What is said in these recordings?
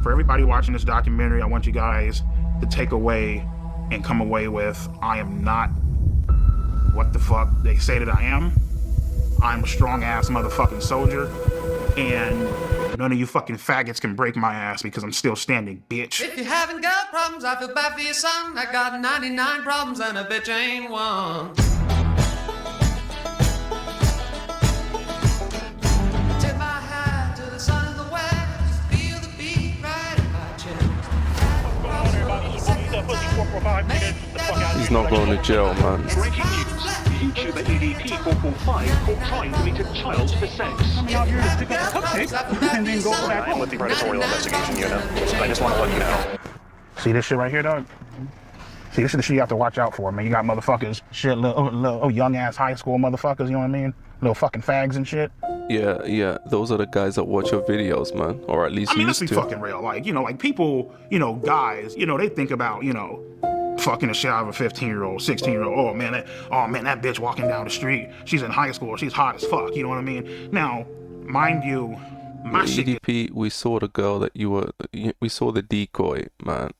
For everybody watching this documentary, I want you guys to take away and come away with, I am not what the fuck they say that I am. I'm a strong ass motherfucking soldier, and none of you fucking faggots can break my ass because I'm still standing, bitch. If you haven't got problems, I feel bad for your son. I got 99 problems and a bitch ain't one. Tip my hat to the sun in the west, feel the beat right in my chest. He's not going to jail, man. Breaking news. YouTuber EDP445 caught trying to meet a child for sex. Coming out here to pick up a cupcake and then go back home. I'm with the Predatorial Investigation Unit. I just want to let you know. See this shit right here, dog? See, this is the shit you have to watch out for, man. You got motherfuckers, shit, little young ass high school motherfuckers, you know what I mean? Little fucking fags and shit. Yeah, those are the guys that watch your videos, man. Or at least I mean, let's used be to. fucking real. Like, you know, like people, you know, guys, you know, they think about, you know, fucking the shit out of a 15-year-old, 16-year-old. Oh man, that bitch walking down the street. She's in high school. She's hot as fuck. You know what I mean? Now, mind you, my shit. EDP, we saw the girl that we saw the decoy, man.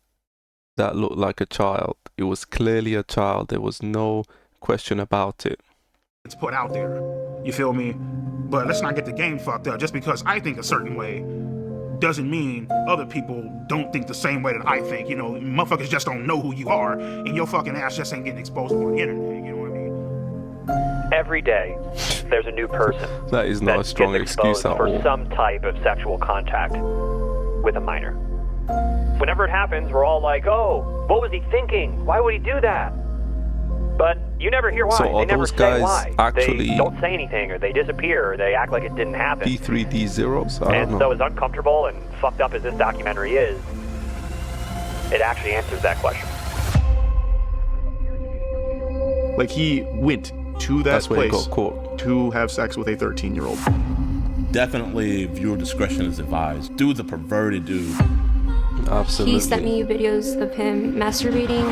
That looked like a child. It was clearly a child. There was no question about it. It's put out there. You feel me? But let's not get the game fucked up. Just because I think a certain way doesn't mean other people don't think the same way that I think. You know, motherfuckers just don't know who you are, and your fucking ass just ain't getting exposed on the internet. You know what I mean? Every day, there's a new person That is not a strong gets excuse exposed at for all. some type of sexual contact with a minor. Whenever it happens, we're all like, "Oh, what was he thinking? Why would he do that?" But you never hear why. So are they never those say guys why. actually They don't say anything, or they disappear, or they act like it didn't happen. P3D zeros? I And don't so know. as uncomfortable and fucked up as this documentary is, it actually answers that question. Like, he went to that That's where he place got caught. to have sex with a 13-year-old. Definitely viewer discretion is advised. Dude's a perverted dude. Absolutely. He sent me videos of him masturbating.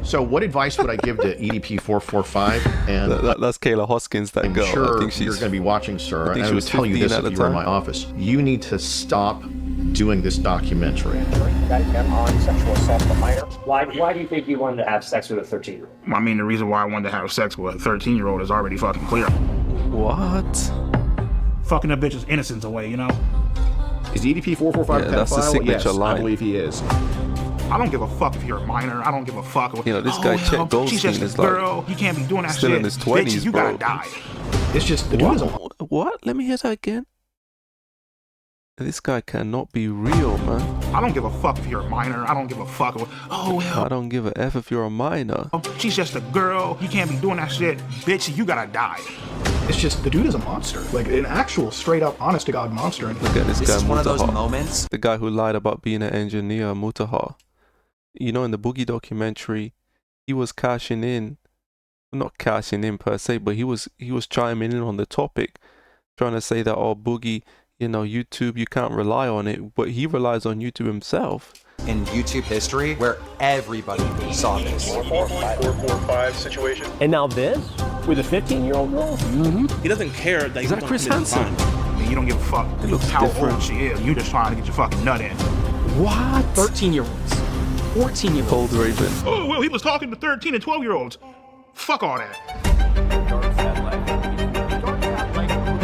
So what advice would I give to EDP445? And That's Kayla Hoskins, that I'm girl. I sure think she's, you're going to be watching, sir. I think And she I would was tell you 15 this at if the you were in time. my office. You need to stop doing this documentary. On sexual assault of a minor. Why do you think you wanted to have sex with a 13-year-old? I mean, the reason why I wanted to have sex with a 13-year-old is already fucking clear. What? Fucking a bitch's innocence away, you know? Is EDP445 Yeah, that's the pedophile? signature Yes, line. I believe he is. I don't give a fuck if you're a minor. I don't give a fuck. You know, this guy Chet She's Goldstein just a is like girl. You can't be doing that still shit. in his Bitch, 20s, you bro. gotta die. It's just the dude is a What? Let me hear that again. This guy cannot be real, man. I don't give a fuck if you're a minor. I don't give a fuck. Oh, well, I don't give a F if you're a minor. she's just a girl. You can't be doing that shit. Bitch, you gotta die. It's just, the dude is a monster. Like, an actual, straight-up, honest-to-God monster. And Look at this guy, is one of those Mutaha. moments. The guy who lied about being an engineer, Mutaha. You know, in the Boogie documentary, he was cashing in. Not cashing in per se, but he was chiming in on the topic, trying to say that, oh, Boogie, you know, YouTube, you can't rely on it, but he relies on YouTube himself. In YouTube history, where everybody saw this. 445 situation. And now this? With a 15-year-old girl? He doesn't care that Is that Chris Hansen? I mean, you don't give a fuck It looks how different. old she is. You just trying to get your fucking nut in. What? 13-year-olds. 14-year-olds. Cold Raven. Oh, well, he was talking to 13 and 12-year-olds. Fuck all that.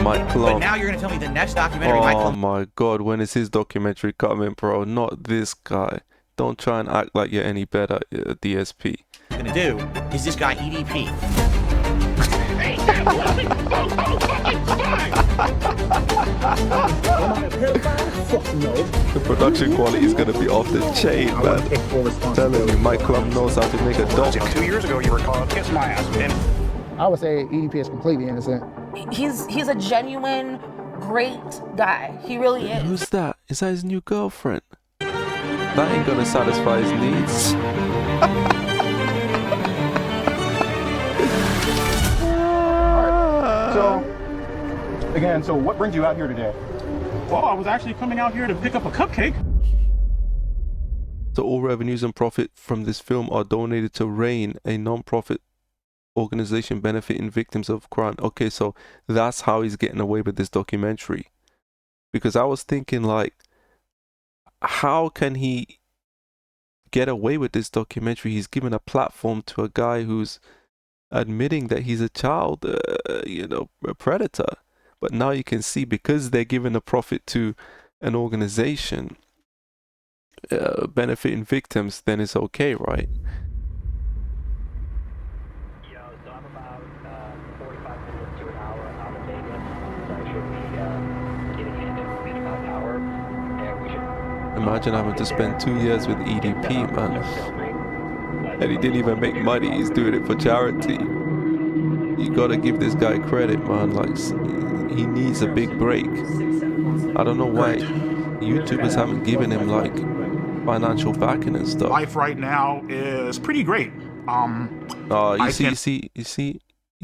Mike But Clum. now you're gonna tell me the next documentary might Oh come. my god, when is his documentary coming, bro? Not this guy. Don't try and act like you're any better, DSP. Gonna do is this guy EDP. The production quality is gonna be off the chain, man. Telling you, Mike Clum knows how to make a doc. 2 years ago, you were caught. Kiss my ass, man. I would say EDP is completely innocent. He's a genuine, great guy. He really is. Who's that? Is that his new girlfriend? That ain't gonna satisfy his needs. So, again, so what brings you out here today? Well, I was actually coming out here to pick up a cupcake. So all revenues and profit from this film are donated to RAIN, a non-profit organization benefiting victims of crime. Okay, so that's how he's getting away with this documentary. Because I was thinking, like, how can he get away with this documentary? He's given a platform to a guy who's admitting that he's a child, a predator. But now you can see, because they're giving a profit to an organization benefiting victims, then it's okay, right? Yeah, so I'm about 45 minutes to an hour out of Vegas. So I should be getting in about an hour. And we should. Imagine having to spend 2 years with EDP, man. And he didn't even make money. He's doing it for charity. You gotta give this guy credit, man. Like, he needs a big break. I don't know why YouTubers haven't given him like financial backing and stuff. Life right now is pretty great. You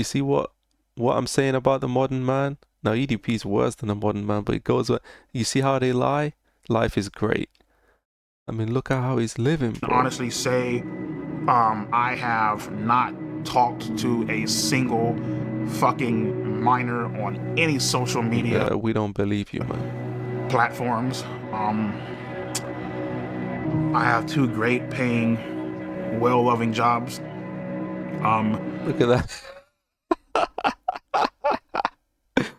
see what I'm saying about the modern man? Now EDP is worse than the modern man, but it goes. You see how they lie? Life is great. I mean, look at how he's living, bro. Honestly say, I have not talked to a single fucking minor on any social media. Yeah, we don't believe you, man. Platforms. I have 2 great paying, well-loving jobs. Look at that.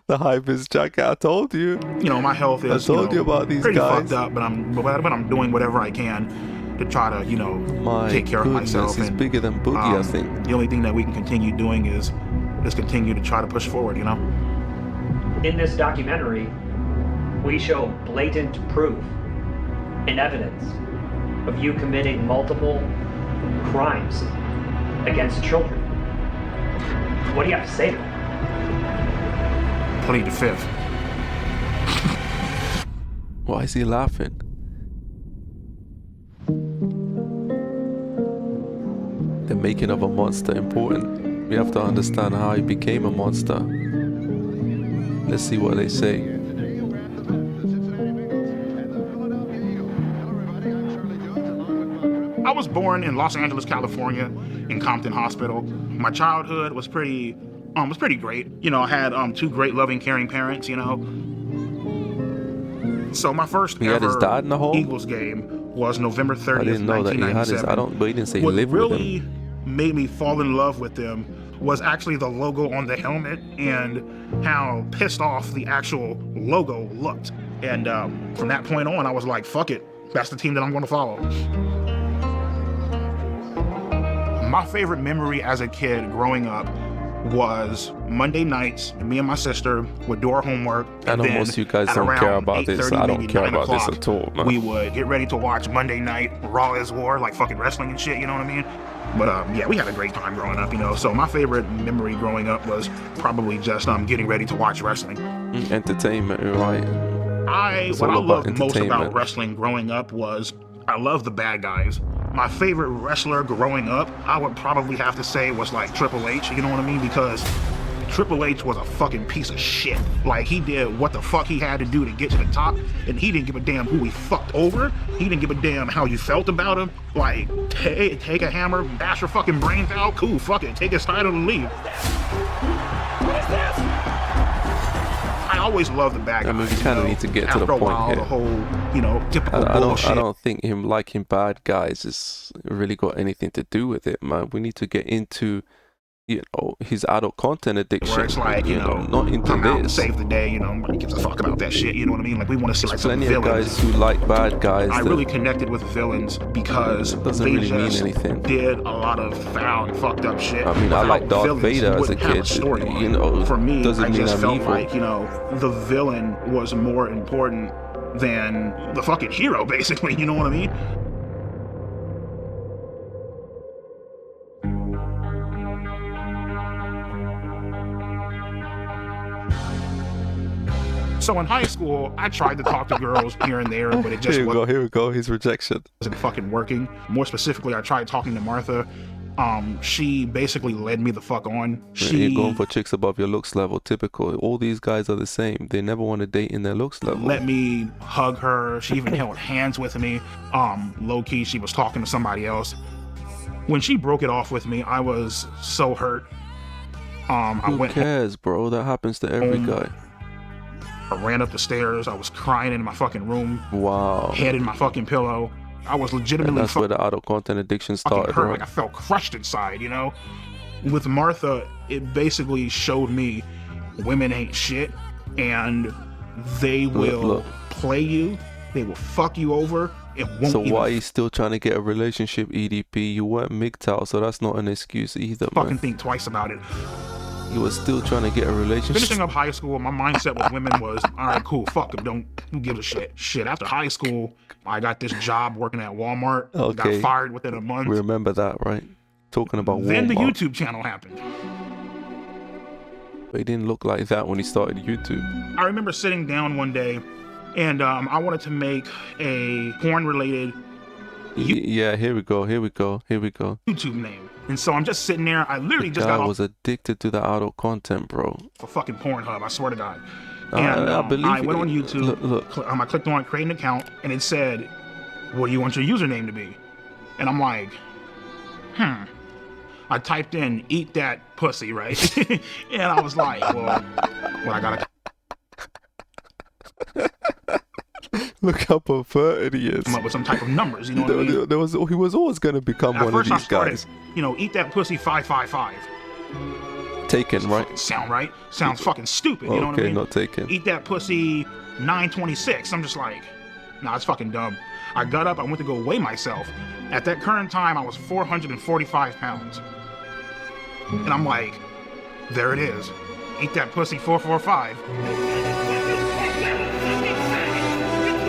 The hype is jacket. I told you. You know, my health is. I told you about these pretty guys. Fucked up, but I'm doing whatever I can to try to, take care of myself. He's bigger than Boogie, I think. The only thing that we can continue doing is continue to try to push forward. In this documentary, we show blatant proof and evidence of you committing multiple crimes against children. What do you have to say to that? Plead the 5th. Why is he laughing? The making of a monster important. We have to understand how he became a monster. Let's see what they say. I was born in Los Angeles, California, in Compton Hospital. My childhood was pretty great. I had 2 great, loving, caring parents. So my first ever Eagles game was November 30th, I didn't know that he had his. But he didn't say he lived with him. What really made me fall in love with them was actually the logo on the helmet and how pissed off the actual logo looked. And from that point on, I was like, fuck it. That's the team that I'm going to follow. My favorite memory as a kid growing up was Monday nights, and me and my sister would do our homework. I know most of you guys don't care about this. I don't care about this at all, man. We would get ready to watch Monday night Raw is War, like fucking wrestling and shit, you know what I mean? But yeah, we had a great time growing up, So my favorite memory growing up was probably just getting ready to watch wrestling. Entertainment, right? What I loved most about wrestling growing up was I love the bad guys. My favorite wrestler growing up, I would probably have to say was like Triple H, you know what I mean? Because Triple H was a fucking piece of shit. Like, he did what the fuck he had to do to get to the top, and he didn't give a damn who he fucked over. He didn't give a damn how you felt about him. Like, take a hammer, bash your fucking brains out, cool, fuck it, take his title and leave. I always loved the bad guys. I mean, we kind of need to get to the point while, here. The whole, typical bullshit. I don't think him liking bad guys has really got anything to do with it, man. We need to get into, his adult content addiction. Where it's like, not into come out and this. save the day, nobody gives a fuck about that shit, you know what I mean? Like, we want to see like some Plenty of villains. guys who like bad guys. I really connected with villains because doesn't really mean anything. Did a lot of foul and fucked up shit. I mean, I like Darth Vader as a kid. For me, doesn't I mean just I'm felt evil. like, the villain was more important than the fucking hero, basically, you know what I mean? So in high school, I tried to talk to girls here and there, but it just wasn't. Here we go. His rejection wasn't fucking working. More specifically, I tried talking to Martha. She basically led me the fuck on. You're going for chicks above your looks level. Typical. All these guys are the same. They never want to date in their looks level. Let me hug her. She even held hands with me. Low key, she was talking to somebody else. When she broke it off with me, I was so hurt. Who cares, bro? That happens to every guy. I ran up the stairs. I was crying in my fucking room. Wow. Head in my fucking pillow. I was legitimately. And that's where the adult content addiction started, hurt. right? Like I felt crushed inside, you know. With Martha, it basically showed me women ain't shit, and they will play you. They will fuck you over. It won't. So why are you still trying to get a relationship, EDP? You weren't MGTOW, so that's not an excuse either, fucking man. Think twice about it. You were still trying to get a relationship. Finishing up high school, my mindset with women was, all right, cool, fuck them, who gives a shit. Shit, after high school, I got this job working at Walmart. Okay. Got fired within a month. Remember that, right? Talking about Then Walmart. the YouTube channel happened. But he didn't look like that when he started YouTube. I remember sitting down one day, and I wanted to make a porn-related Yeah, here we go. YouTube name. And so I'm just sitting there. I literally just got I off was addicted to the adult content, bro. for fucking Pornhub, I swear to God. I And believe I went it. on YouTube, Look. I clicked on create an account, and it said, what do you want your username to be? And I'm like, I typed in, eat that pussy, right? And I was like, well, I gotta Look how perverted he is. come up with some type of numbers, you know what I mean? He was always going to become At one of first I these started, guys. eat that pussy 555. Taken, right? Sound right? Sounds fucking stupid, you know what I Okay, mean? not taken. Eat that pussy 926. I'm just like, nah, it's fucking dumb. I got up, I went to go weigh myself. At that current time, I was 445 pounds. And I'm like, there it is. Eat that pussy 445.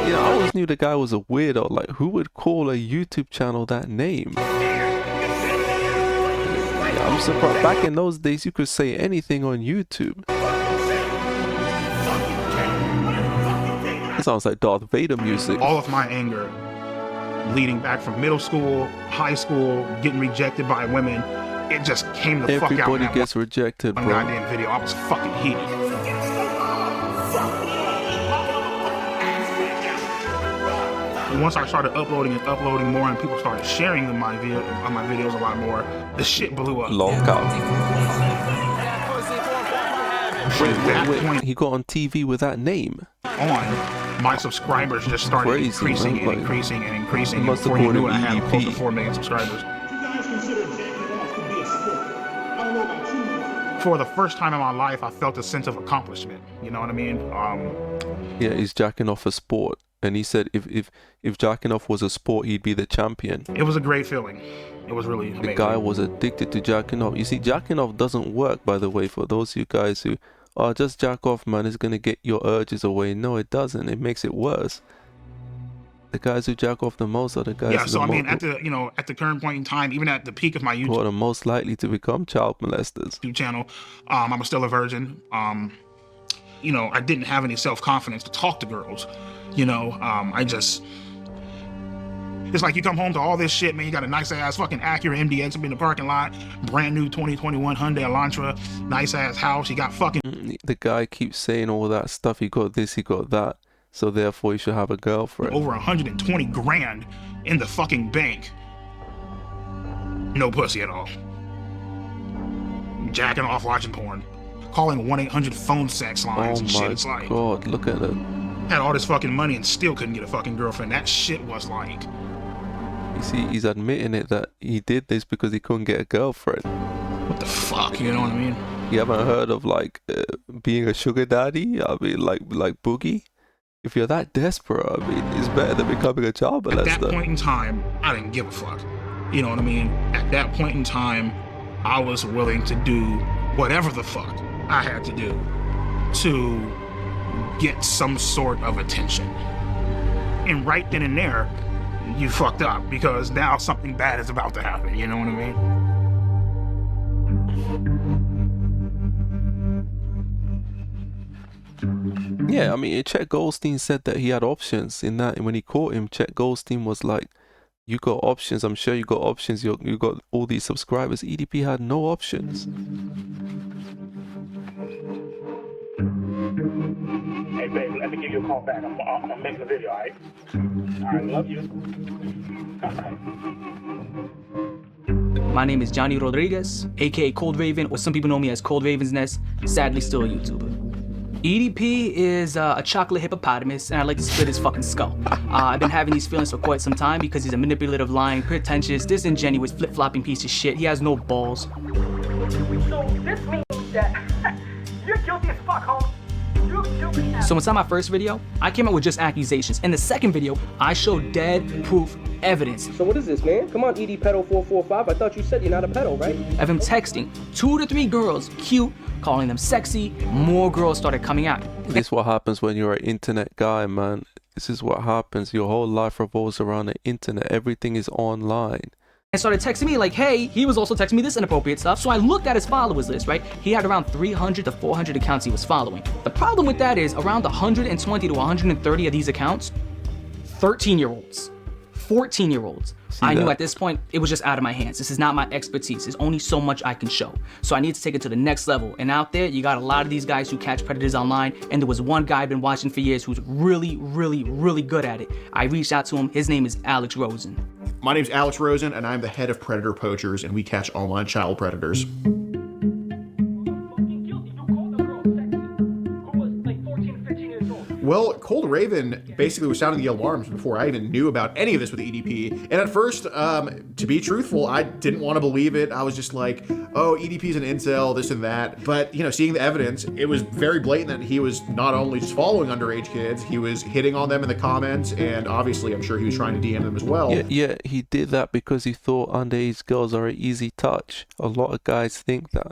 Yeah, I always knew the guy was a weirdo. Like, who would call a YouTube channel that name? Yeah, I'm surprised. Back in those days, you could say anything on YouTube. It sounds like Darth Vader music. All of my anger, leading back from middle school, high school, getting rejected by women, it just came the fuck out. Everybody gets rejected, one bro. goddamn video. I was fucking heated. Once I started uploading more, and people started sharing my videos a lot more, the shit blew up. Lockout. Wait, he got on TV with that name. My subscribers just started increasing and increasing and increasing. And before you knew it, I had close to 4 million subscribers. For the first time in my life, I felt a sense of accomplishment. You know what I mean? Yeah, he's jacking off a sport. And he said if jacking off was a sport, he'd be the champion. It was a great feeling. It was really amazing. The guy was addicted to jacking off. You see, jacking off doesn't work, by the way, for those of you guys who, just jack off, man, it's going to get your urges away. No, it doesn't. It makes it worse. The guys who jack off the most are the guys at the current point in time, even at the peak of my YouTube who are the most likely to become child molesters. channel, I was still a virgin. I didn't have any self-confidence to talk to girls. It's like you come home to all this shit, man. You got a nice ass fucking Acura MDX up in the parking lot, brand new 2021 Hyundai Elantra, nice ass house. You got fucking. The guy keeps saying all that stuff. He got this, he got that. So therefore, you should have a girlfriend. Over 120 grand in the fucking bank. No pussy at all. Jacking off, watching porn, calling 1-800 phone sex lines and shit. It's like, God, look at it. Had all this fucking money and still couldn't get a fucking girlfriend. That shit was like. You see, he's admitting it that he did this because he couldn't get a girlfriend. What the fuck? You know what I mean? You haven't heard of being a sugar daddy? I mean, like Boogie. If you're that desperate, I mean, it's better than becoming a child molester. At that point in time, I didn't give a fuck. You know what I mean? At that point in time, I was willing to do whatever the fuck I had to do to get some sort of attention. And right then and there, you fucked up because now something bad is about to happen. You know what I mean? Yeah, I mean, Chet Goldstein said that he had options in that. And when he caught him, Chet Goldstein was like, you got options. I'm sure you got options. You got all these subscribers. EDP had no options. Hey, baby, let me give you a call back. I'm making a video, all right? All right, love you. My name is Johnny Rodriguez, aka Cold Raven, or some people know me as Cold Raven's Nest. Sadly, still a YouTuber. EDP is a chocolate hippopotamus, and I'd like to split his fucking skull. I've been having these feelings for quite some time because he's a manipulative, lying, pretentious, disingenuous, flip-flopping piece of shit. He has no balls. So this means that you're guilty as fuck, homie. You're guilty as... So inside my first video, I came out with just accusations. In the second video, I showed dead proof evidence. So what is this, man? Come on, EDP445. I thought you said you're not a pedo, right? Of him texting 2 to 3 girls, cute, calling them sexy. More girls started coming out. This is what happens when you're an internet guy, man. This is what happens. Your whole life revolves around the internet. Everything is online. And started texting me like, hey, he was also texting me this inappropriate stuff. So I looked at his followers list, right? He had around 300 to 400 accounts he was following. The problem with that is around 120 to 130 of these accounts, 13-year-olds, 14-year-olds. I knew at this point it was just out of my hands. This is not my expertise. There's only so much I can show. So I need to take it to the next level. And out there, you got a lot of these guys who catch predators online. And there was one guy I've been watching for years who's really, really, really good at it. I reached out to him. His name is Alex Rosen. My name's Alex Rosen, and I'm the head of Predator Poachers, and we catch online child predators. Well, Cold Raven basically was sounding the alarms before I even knew about any of this with EDP. And at first, to be truthful, I didn't want to believe it. I was just like, oh, EDP's an incel, this and that. But, you know, seeing the evidence, it was very blatant that he was not only just following underage kids, he was hitting on them in the comments, and obviously I'm sure he was trying to DM them as well. Yeah, he did that because he thought underage girls are an easy touch. A lot of guys think that.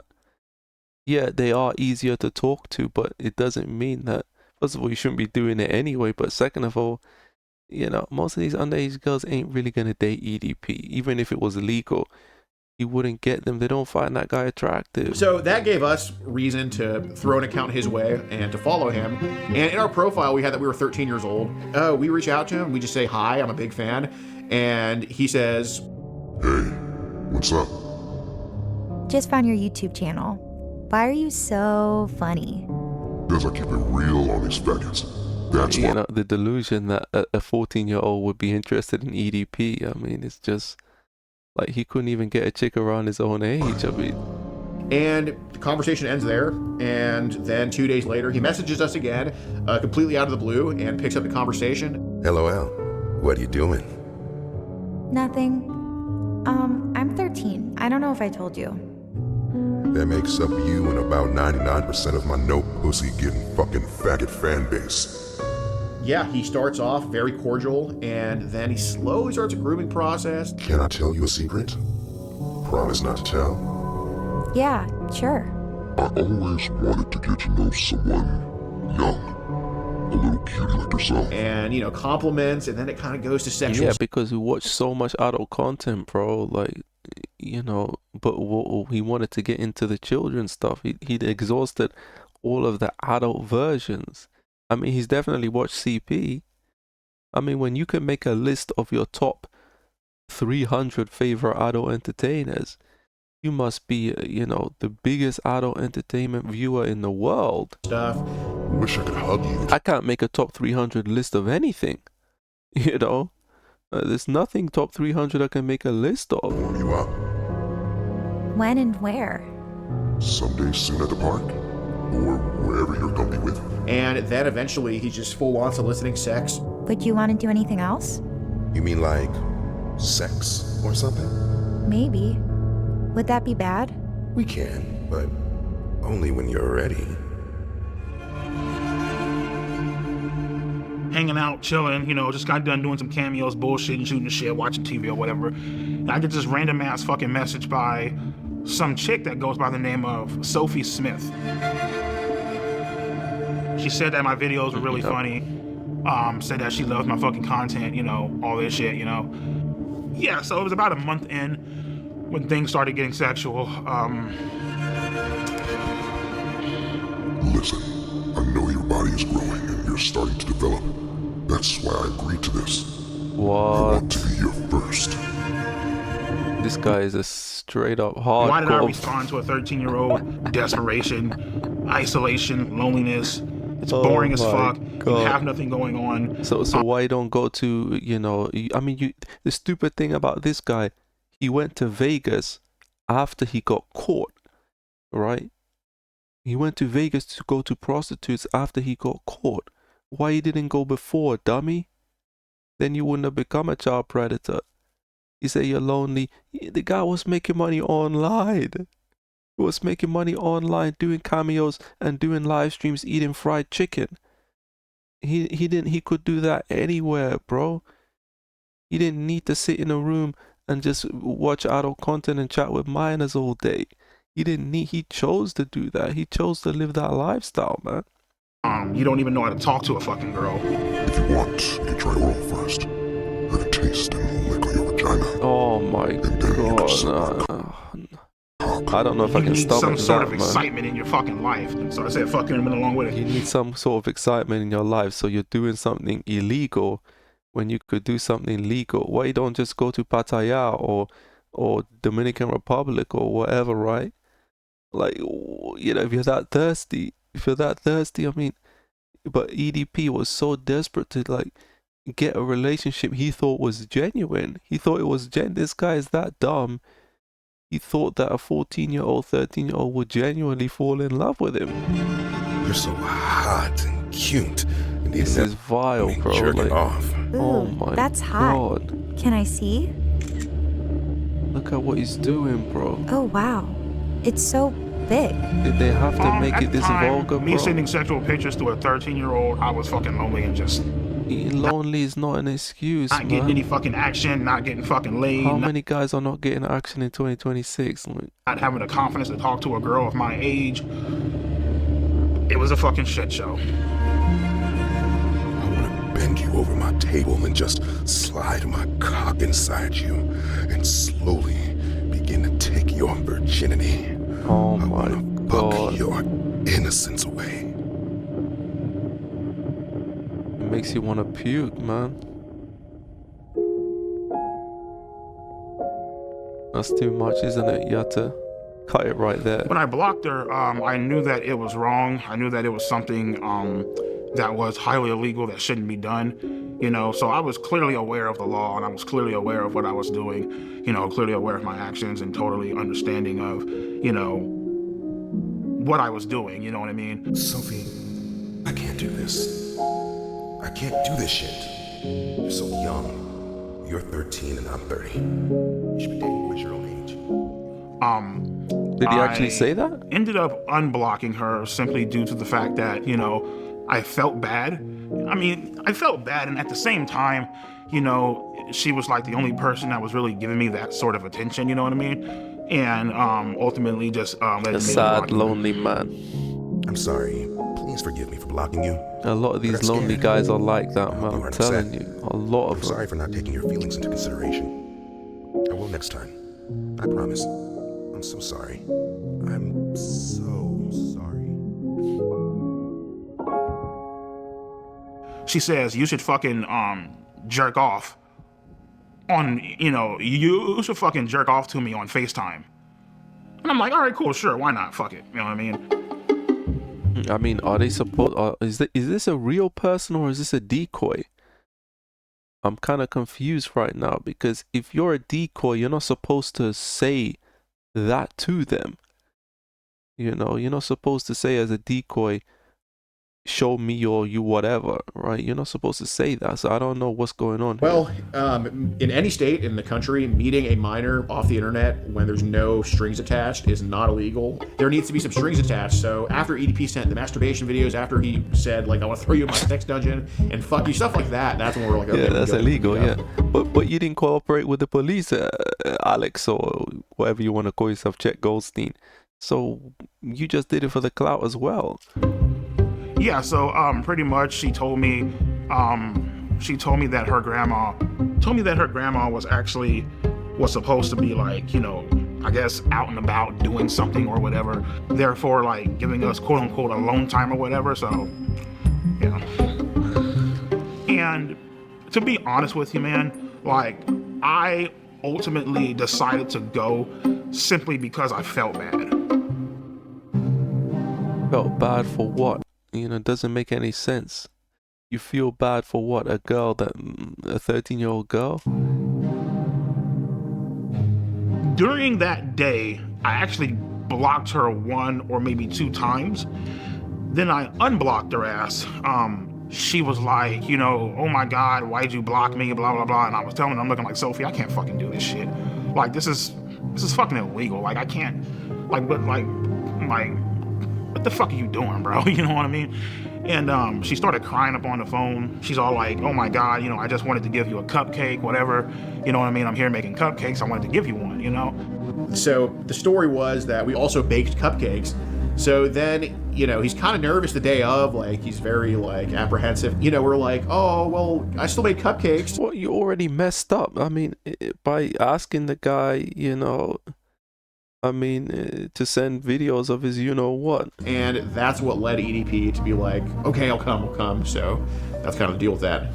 Yeah, they are easier to talk to, but it doesn't mean that. First of all, you shouldn't be doing it anyway, but second of all, you know, most of these underage girls ain't really going to date EDP. Even if it was illegal, you wouldn't get them. They don't find that guy attractive. So that gave us reason to throw an account his way and to follow him. And in our profile, we had that we were 13 years old. We reach out to him. We just say, hi, I'm a big fan. And he says, hey, what's up? Just found your YouTube channel. Why are you so funny? Because I keep it real on these faggots. That's why. You know, the delusion that a 14-year-old would be interested in EDP. I mean, it's just like he couldn't even get a chick around his own age. I mean, and the conversation ends there. And then 2 days later, he messages us again, completely out of the blue, and picks up the conversation. LOL. What are you doing? Nothing. I'm 13. I don't know if I told you. That makes up you and about 99% of my no pussy getting fucking faggot fan base. Yeah, he starts off very cordial, and then he slowly starts a grooming process. Can I tell you a secret? Promise not to tell. Yeah, sure. I always wanted to get to know someone young, a little cutie like yourself. And, you know, compliments, and then it kind of goes to sexual. Yeah, because we watch so much adult content, bro. Like, you know, but he wanted to get into the children's stuff. He'd exhausted all of the adult versions. I mean, he's definitely watched CP. I mean, when you can make a list of your top 300 favorite adult entertainers, you must be, you know, the biggest adult entertainment viewer in the world. Stuff. Wish I could hug you. I can't make a top 300 list of anything, you know. There's nothing top 300 I can make a list of. Warm you up. When and where? Someday soon at the park, or wherever you're gonna be with. And then eventually he's just full on soliciting sex. Would you want to do anything else? You mean like sex or something? Maybe. Would that be bad? We can, but only when you're ready. Hanging out, chilling, you know, just got done doing some cameos, bullshit, and shooting shit, watching TV or whatever. And I get this random ass fucking message by some chick that goes by the name of Sophie Smith. She said that my videos were really funny. Said that she loves my fucking content, you know, all this shit, you know. Yeah, so it was about a month in when things started getting sexual. Listen, I know your body is growing and you're starting to develop. That's why I agreed to this. What? I want to be here first. This guy is a straight up hardcore. Why did I respond to a 13-year-old? Desperation, isolation, loneliness. It's boring as fuck. God. You have nothing going on. So why you don't go to, you know, I mean, the stupid thing about this guy, he went to Vegas after he got caught, right? He went to Vegas to go to prostitutes after he got caught. Why he didn't go before, dummy? Then you wouldn't have become a child predator. You say you're lonely. The guy was making money online. He was making money online, doing cameos and doing live streams, eating fried chicken. He could do that anywhere, bro. He didn't need to sit in a room and just watch adult content and chat with minors all day. He chose to do that. He chose to live that lifestyle, man. You don't even know how to talk to a fucking girl. If you want, you can try oral first. Let it taste and lick on your vagina. Oh my god. I don't know if I can stop some it. sort of excitement in your fucking life. So I said fucking him along with it. You need some sort of excitement in your life, so you're doing something illegal when you could do something legal. Why you don't just go to Pattaya or Dominican Republic or whatever, right? Like, you know, if you're that thirsty, I mean, but EDP was so desperate to like get a relationship he thought was genuine. He thought it was This guy is that dumb. He thought that a 14-year-old, 13-year-old would genuinely fall in love with him. You're so hot and cute. And this is vile, bro. Jerking off. Ooh, oh my that's hot. god. Can I see? Look at what he's doing, bro. Oh, wow. It's so big. Did they have to make it this vulgar, me bro? sending sexual pictures to a 13-year-old, I was fucking lonely and just... Lonely is not an excuse, not getting any fucking action, not getting fucking laid. How many guys are not getting action in 2026? Not having the confidence to talk to a girl of my age. It was a fucking shit show. I want to bend you over my table and just slide my cock inside you and slowly begin to take your virginity. Oh my god. Fuck your innocence away. It makes you want to puke, man. That's too much, isn't it? You have to cut it right there. When I blocked her, I knew that it was wrong. I knew that it was something that was highly illegal, that shouldn't be done. You know, so I was clearly aware of the law, and I was clearly aware of what I was doing. You know, clearly aware of my actions and totally understanding of, you know, what I was doing. You know what I mean? Sophie, I can't do this. I can't do this shit. You're so young. You're 13 and I'm 30. You should be dating boys your own age. Did he actually say that? Ended up unblocking her simply due to the fact that, you know, I felt bad. I mean, I felt bad, and at the same time, you know, she was like the only person that was really giving me that sort of attention, you know what I mean? And ultimately just led me to a sad, lonely man. I'm sorry. Please forgive me for blocking you. A lot of these lonely guys are like that, man. I'm telling you. A lot of them. I'm sorry for not taking your feelings into consideration. I will next time. I promise. I'm so sorry. I'm so sorry. She says, you should fucking jerk off on, you know, you should fucking jerk off to me on FaceTime. And I'm like, all right, cool, sure, why not? Fuck it. You know what I mean? I mean, are they supposed? Is this a real person or is this a decoy? I'm kind of confused right now, because if you're a decoy, you're not supposed to say that to them. You know, you're not supposed to say as a decoy, show me or you whatever, right? You're not supposed to say that, so I don't know what's going on here. Well, in any state in the country, meeting a minor off the internet when there's no strings attached is not illegal. There needs to be some strings attached. So after EDP sent the masturbation videos, after he said, like, I want to throw you in my sex dungeon and fuck you, stuff like that, that's when we're like, okay, yeah, that's illegal, yeah. But you didn't cooperate with the police, Alex, or whatever you want to call yourself, Chet Goldstein. So you just did it for the clout as well. Yeah, so pretty much she told me that her grandma was supposed to be, like, you know, I guess out and about doing something or whatever, therefore like giving us quote unquote alone time or whatever. So yeah. And to be honest with you, man, like, I ultimately decided to go simply because I felt bad. Felt bad for what? You know, it doesn't make any sense. You feel bad for what? A 13-year-old girl? During that day, I actually blocked her 1 or maybe 2 times. Then I unblocked her ass. She was like, you know, oh my God, why'd you block me, blah, blah, blah. And I was telling her, I'm looking like, Sophie, I can't fucking do this shit. Like, this is fucking illegal. Like, I can't, like, what the fuck are you doing, bro? You know what I mean? And she started crying up on the phone. She's all like, oh my God, you know, I just wanted to give you a cupcake, whatever. You know what I mean? I'm here making cupcakes. I wanted to give you one, you know? So the story was that we also baked cupcakes. So then, you know, he's kind of nervous the day of, like, he's very, like, apprehensive. You know, we're like, oh, well, I still made cupcakes. Well, you already messed up. I mean, by asking the guy, you know, I mean, to send videos of his you-know-what. And that's what led EDP to be like, okay, I'll come. So that's kind of the deal with that.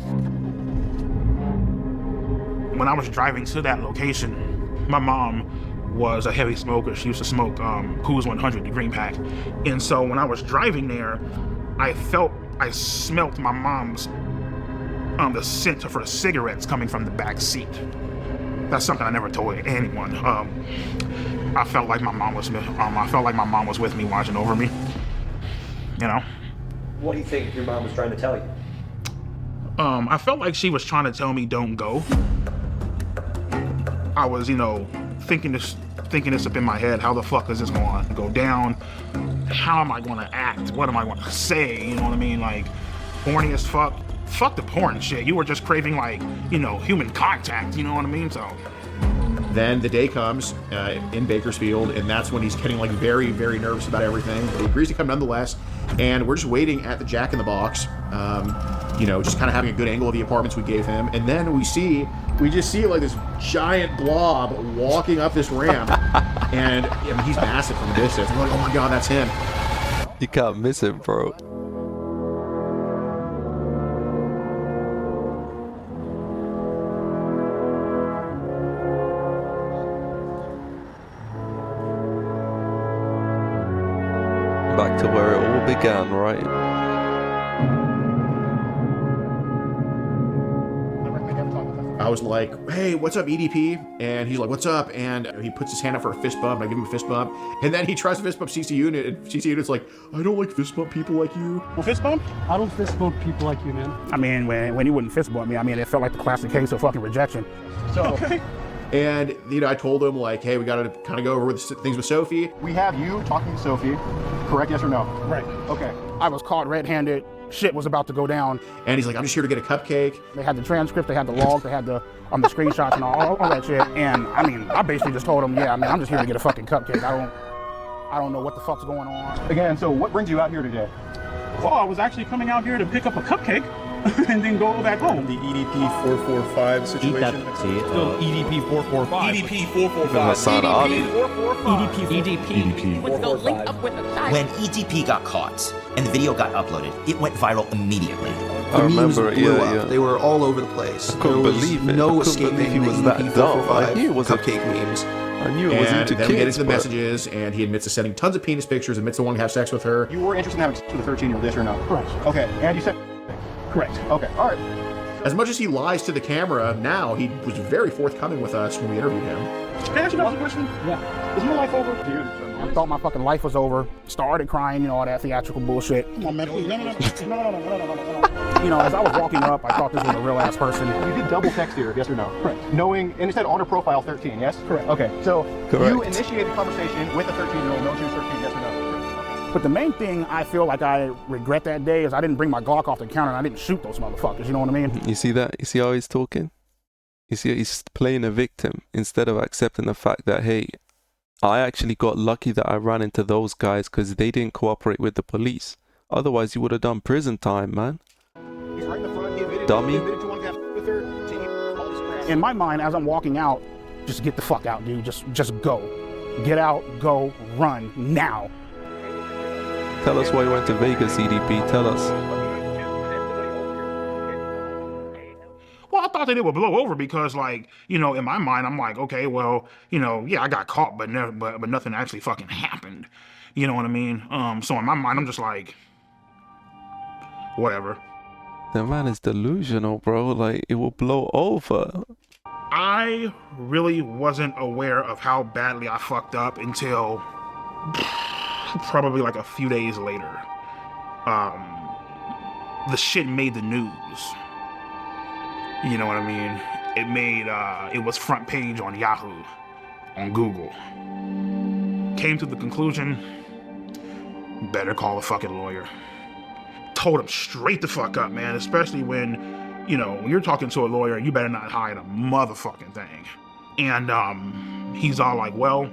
When I was driving to that location, my mom was a heavy smoker. She used to smoke Coors 100, the green pack. And so when I was driving there, I smelt my mom's, the scent of her cigarettes coming from the back seat. That's something I never told anyone. I felt like my mom was with me, watching over me. You know? What do you think your mom was trying to tell you? I felt like she was trying to tell me don't go. I was, you know, thinking this up in my head. How the fuck is this going to go down? How am I going to act? What am I going to say? You know what I mean? Like, horny as fuck. Fuck the porn shit. You were just craving, like, you know, human contact. You know what I mean? So. Then the day comes in Bakersfield, and that's when he's getting, like, very, very nervous about everything. But he agrees to come nonetheless, and we're just waiting at the Jack in the Box. You know, just kind of having a good angle of the apartments we gave him, and then we just see like this giant blob walking up this ramp, and I mean, he's massive from a distance. We're like, oh my God, that's him. You can't miss it, bro. Back to where it all began, right? I was like, hey, what's up, EDP? And he's like, what's up? And he puts his hand up for a fist bump, and I give him a fist bump. And then he tries to fist bump CC Unit, and CC Unit's like, I don't like fist bump people like you. Well, fist bump? I don't fist bump people like you, man. I mean, when he wouldn't fist bump me, I mean, it felt like the classic case of fucking rejection. So, okay. And, you know, I told him, like, hey, we got to kind of go over things with Sophie. We have you talking to Sophie, correct, yes or no? Right. Okay. I was caught red-handed. Shit was about to go down. And he's like, I'm just here to get a cupcake. They had the transcript, they had the log, they had the screenshots and all that shit. And I mean, I basically just told him, yeah, I mean, I'm just here to get a fucking cupcake. I don't know what the fuck's going on. Again, so what brings you out here today? Oh, I was actually coming out here to pick up a cupcake and then go back home. The EDP445 situation. Still EDP445. EDP445. When EDP got caught and the video got uploaded, it went viral immediately. I remember it, yeah. They were all over the place. I couldn't believe it. No I couldn't escaping believe he was that dumb. I knew it was cupcake memes. I knew it was into then kids. we get into the messages, and he admits to sending tons of penis pictures, admits to wanting to have sex with her. You were interested in having sex with a 13-year-old, yes or no? Correct. Okay, and you said... Correct. Okay, all right. As much as he lies to the camera now, he was very forthcoming with us when we interviewed him. Can I ask you another question? Yeah. Is your life over? I thought my fucking life was over. Started crying, you know, all that theatrical bullshit. Come on, man. No. You know, as I was walking up, I thought this was a real ass person. You did double text here, yes or no? Correct. Knowing, and it said on her profile 13, yes? Correct. Okay, so Correct. you initiated conversation with a 13-year-old, no, she was 13, yes or no? But the main thing I feel like I regret that day is I didn't bring my Glock off the counter and I didn't shoot those motherfuckers, you know what I mean? You see that? You see how he's talking? You see, he's playing a victim instead of accepting the fact that, hey, I actually got lucky that I ran into those guys because they didn't cooperate with the police. Otherwise, you would have done prison time, man. He's right in the front, he admitted, Dummy. He admitted you wanted to have sex with her. In my mind, as I'm walking out, just get the fuck out, dude. Just go. Get out, go, run, now. Tell us why you went to Vegas, EDP. Tell us. Well, I thought that it would blow over because, like, you know, in my mind, I'm like, okay, well, you know, yeah, I got caught, but nothing actually fucking happened. You know what I mean? So in my mind, I'm just like, whatever. The man is delusional, bro. Like, it will blow over. I really wasn't aware of how badly I fucked up until probably like a few days later, the shit made the news. You know what I mean? It was front page on Yahoo, on Google. Came to the conclusion, better call a fucking lawyer. Told him straight the fuck up, man, especially when you're talking to a lawyer, you better not hide a motherfucking thing. And he's all like, well,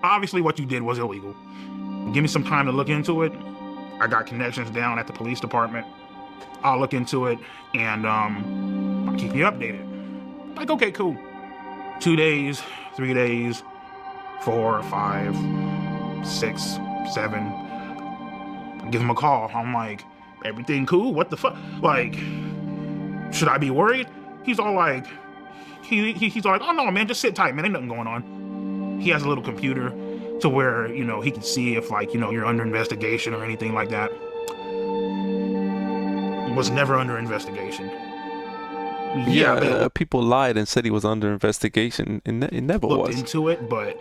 obviously what you did was illegal. Give me some time to look into it. I got connections down at the police department. I'll look into it and I'll keep you updated. Like, okay, cool. 2 days, 3 days, 4, 5, 6, 7. I give him a call. I'm like, everything cool? What the fuck? Like, should I be worried? He's all like, he's all like, oh no, man, just sit tight, man. Ain't nothing going on. He has a little computer to where, he can see if like, you're under investigation or anything like that. Was never under investigation. Yeah, people lied and said he was under investigation. It never looked was. Into it, but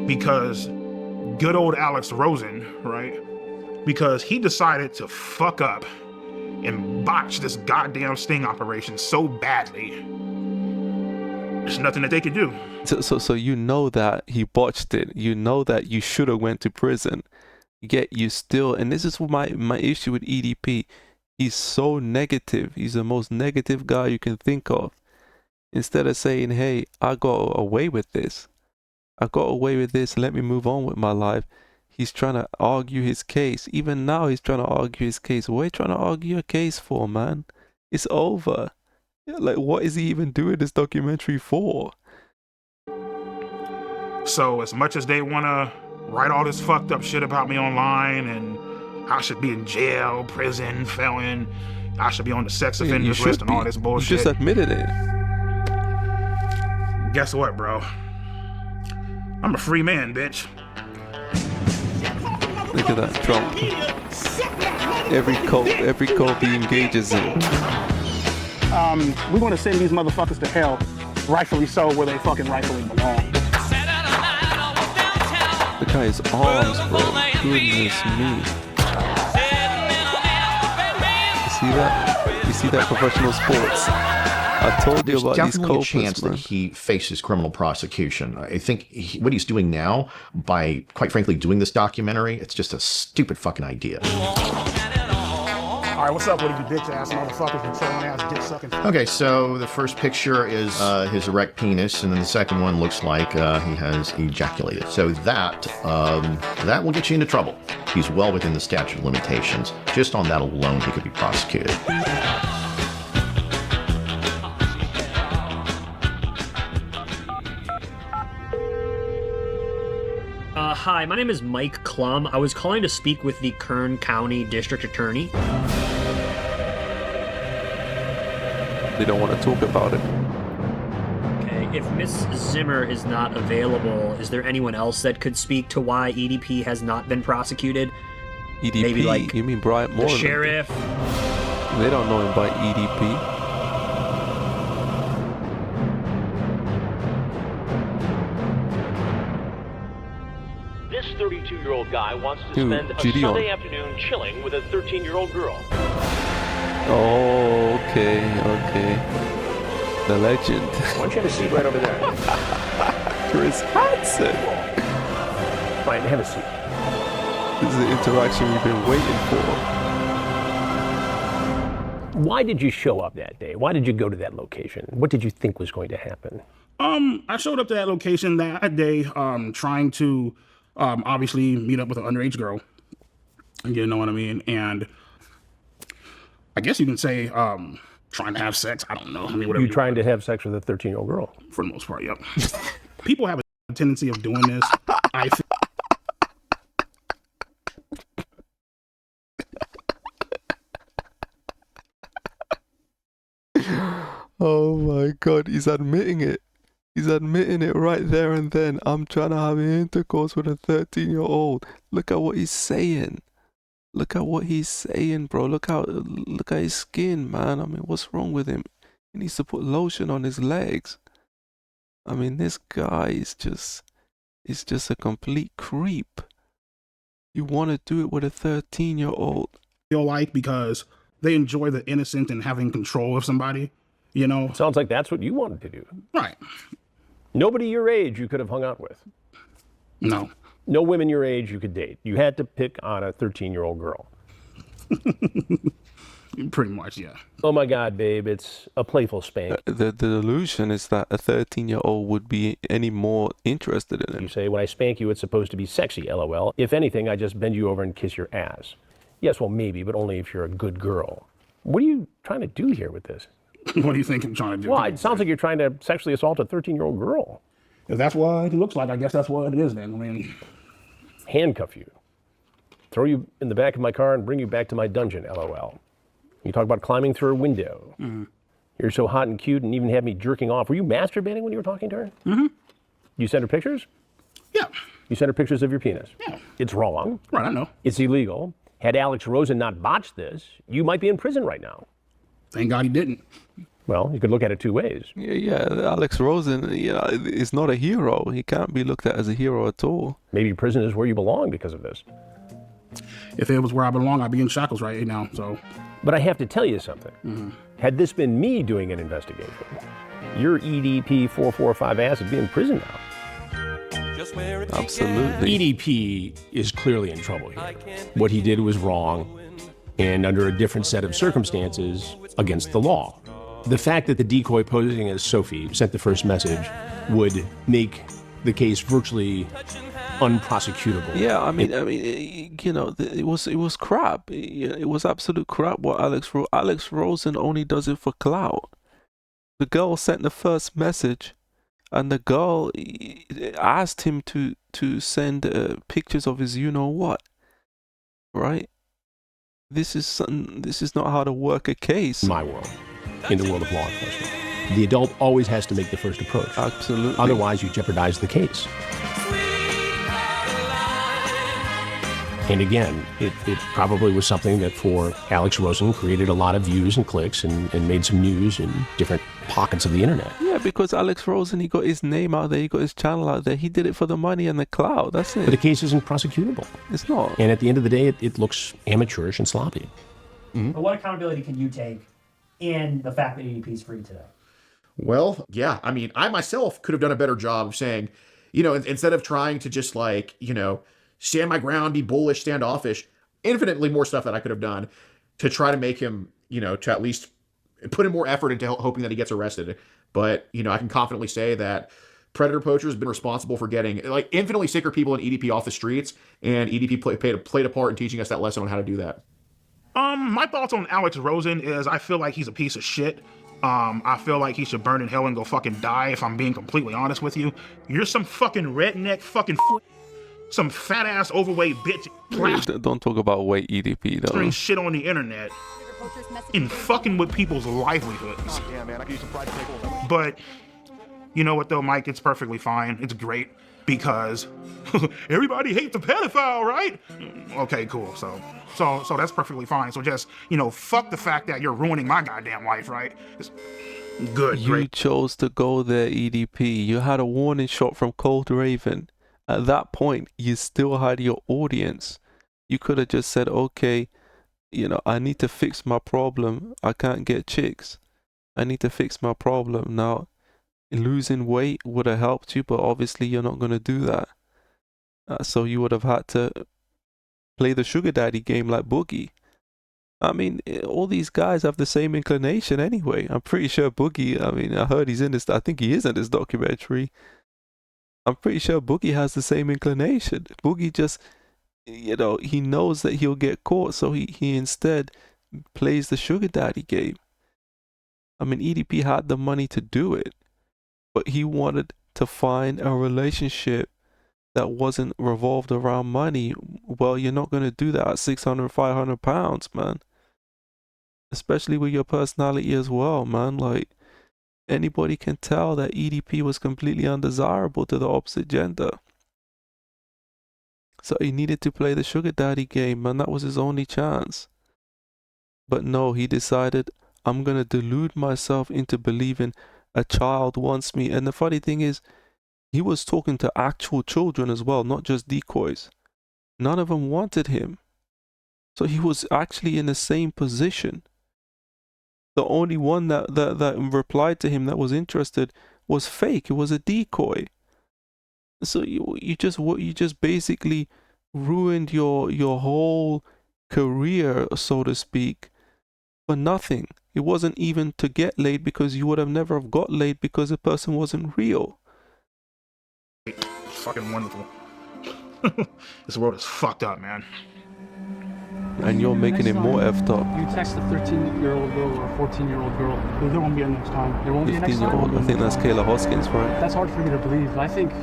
because good old Alex Rosen, right? Because he decided to fuck up and botch this goddamn sting operation so badly. There's nothing that they could do. So you know that he botched it. You know that you should have went to prison. Yet you still, and this is my issue with EDP. He's so negative. He's the most negative guy you can think of. Instead of saying, hey, I got away with this. I got away with this. Let me move on with my life. He's trying to argue his case. Even now, he's trying to argue his case. What are you trying to argue your case for, man? It's over. Like, what is he even doing this documentary for? So as much as they want to write all this fucked up shit about me online and I should be in jail, prison, felon, I should be on the sex offenders list and all this bullshit. You just admitted it. Guess what, bro? I'm a free man, bitch. Look at that, Trump. Every cult he engages in. We want to send these motherfuckers to hell, rightfully so, where they fucking rightfully belong. Look at his arms, bro. Goodness me. You see that professional sports? I told you about these definitely a culprits, chance man. that he faces criminal prosecution. I think what he's doing now, by quite frankly doing this documentary, it's just a stupid fucking idea. All right, what's up with you bitch ass motherfuckers and trolling ass dick sucking? Okay, so the first picture is his erect penis, and then the second one looks like he has ejaculated. So that will get you into trouble. He's well within the statute of limitations. Just on that alone, he could be prosecuted. Hi, my name is Mike Clum. I was calling to speak with the Kern County District Attorney. They don't want to talk about it. Okay, if Miss Zimmer is not available, is there anyone else that could speak to why EDP has not been prosecuted? EDP? Maybe like you mean Bryant Moreland? The sheriff? They don't know him by EDP. This 32-year-old guy wants to Dude, spend a Gideon. Sunday afternoon chilling with a 13-year-old girl. Oh, okay. The legend. Why don't you have a seat right over there? Chris Hansen. Fine, have a seat. This is the interaction we've been waiting for. Why did you show up that day? Why did you go to that location? What did you think was going to happen? I showed up to that location that day, trying to obviously meet up with an underage girl. You know what I mean? And I guess you can say trying to have sex. I don't know. I mean, whatever. You trying to have sex with a 13-year-old girl? For the most part, yep. People have a tendency of doing this. I think. Oh my God, he's admitting it. He's admitting it right there and then. I'm trying to have intercourse with a 13-year-old. Look at what he's saying. Look at what he's saying, bro. Look at his skin, man. I mean, what's wrong with him? He needs to put lotion on his legs. I mean, this guy is just is just a complete creep. You want to do it with a 13-year-old. Feel like because they enjoy the innocence and having control of somebody, you know? Sounds like that's what you wanted to do. Right. Nobody your age you could have hung out with. No. No women your age you could date. You had to pick on a 13-year-old girl. Pretty much, yeah. Oh my God, babe, it's a playful spank. The delusion is that a 13-year-old would be any more interested in it. You say, when I spank you, it's supposed to be sexy, LOL. If anything, I just bend you over and kiss your ass. Yes, well, maybe, but only if you're a good girl. What are you trying to do here with this? What do you think I'm trying to do? Well, it sounds like you're trying to sexually assault a 13-year-old girl. If that's what it looks like, I guess that's what it is then. I mean, handcuff you, throw you in the back of my car and bring you back to my dungeon, LOL. You talk about climbing through a window. Mm-hmm. You're so hot and cute and even had me jerking off. Were you masturbating when you were talking to her? Mm-hmm. You sent her pictures? Yeah. You sent her pictures of your penis? Yeah. It's wrong. Right, I know. It's illegal. Had Alex Rosen not botched this, you might be in prison right now. Thank God he didn't. Well, you could look at it two ways. Yeah, Alex Rosen, is not a hero. He can't be looked at as a hero at all. Maybe prison is where you belong because of this. If it was where I belong, I'd be in shackles right now, so. But I have to tell you something. Mm-hmm. Had this been me doing an investigation, your EDP445 ass would be in prison now. Absolutely. EDP is clearly in trouble here. What he did was wrong, and under a different set of circumstances, against the law. The fact that the decoy posing as Sophie sent the first message would make the case virtually unprosecutable. Yeah, I mean, it was crap. It was absolute crap. What Alex Rosen only does it for clout. The girl sent the first message, and the girl asked him to send pictures of his you-know-what. Right? This is not how to work a case. In my world, in the world of law enforcement, the adult always has to make the first approach. Absolutely. Otherwise, you jeopardize the case. And again, it probably was something that for Alex Rosen created a lot of views and clicks and made some news in different pockets of the internet. Yeah, because Alex Rosen, he got his name out there, he got his channel out there. He did it for the money and the clout. That's it. But the case isn't prosecutable. It's not. And at the end of the day, it looks amateurish and sloppy. Mm-hmm. But what accountability can you take in the fact that EDP is free today? Well, yeah. I mean, I myself could have done a better job of saying, instead of trying to just stand my ground, be bullish, standoffish, infinitely more stuff that I could have done to try to make him, to at least put in more effort into hoping that he gets arrested. But, I can confidently say that Predator Poacher has been responsible for getting infinitely sicker people in EDP off the streets, and EDP played a part in teaching us that lesson on how to do that. My thoughts on Alex Rosen is I feel like he's a piece of shit. I feel like he should burn in hell and go fucking die, if I'm being completely honest with you. You're some fucking redneck fucking some fat ass overweight bitch. Don't talk about weight, EDP though. Doing shit on the internet and fucking with people's livelihoods. Yeah, man, I can use some fried pickles. But you know what though, Mike? It's perfectly fine. It's great because everybody hates the pedophile, right? Okay, cool. So that's perfectly fine. So just fuck the fact that you're ruining my goddamn life, right? It's good. You great. chose to go there, EDP. You had a warning shot from Cold Raven. At that point, you still had your audience. You could have just said, okay, I need to fix my problem. I can't get chicks. I need to fix my problem. Now, losing weight would have helped you, but obviously you're not going to do that. So you would have had to play the sugar daddy game like Boogie. I mean, all these guys have the same inclination anyway. I'm pretty sure Boogie, I heard he's in this, I think he is in this documentary. I'm pretty sure Boogie has the same inclination. Boogie just, he knows that he'll get caught, so he instead plays the sugar daddy game. I mean, EDP had the money to do it, but he wanted to find a relationship that wasn't revolved around money. Well, you're not going to do that at 600, 500 pounds, man. Especially with your personality as well, man. Anybody can tell that EDP was completely undesirable to the opposite gender. So he needed to play the sugar daddy game, and that was his only chance. But no, he decided, I'm going to delude myself into believing a child wants me. And the funny thing is, He was talking to actual children as well, not just decoys. None of them wanted him. So he was actually in the same position. The only one that replied to him that was interested was fake. It was a decoy. So you just basically ruined your whole career, so to speak, for nothing. It wasn't even to get laid, because you would have never have got laid because the person wasn't real. Fucking wonderful. This world is fucked up, man. And you're making it more effed up. You text a 13-year-old girl or a 14-year-old girl, there won't be a next time. There won't be a next time. 15-year-old. I think that's Kayla Hoskins, right? That's hard for you to believe. I think.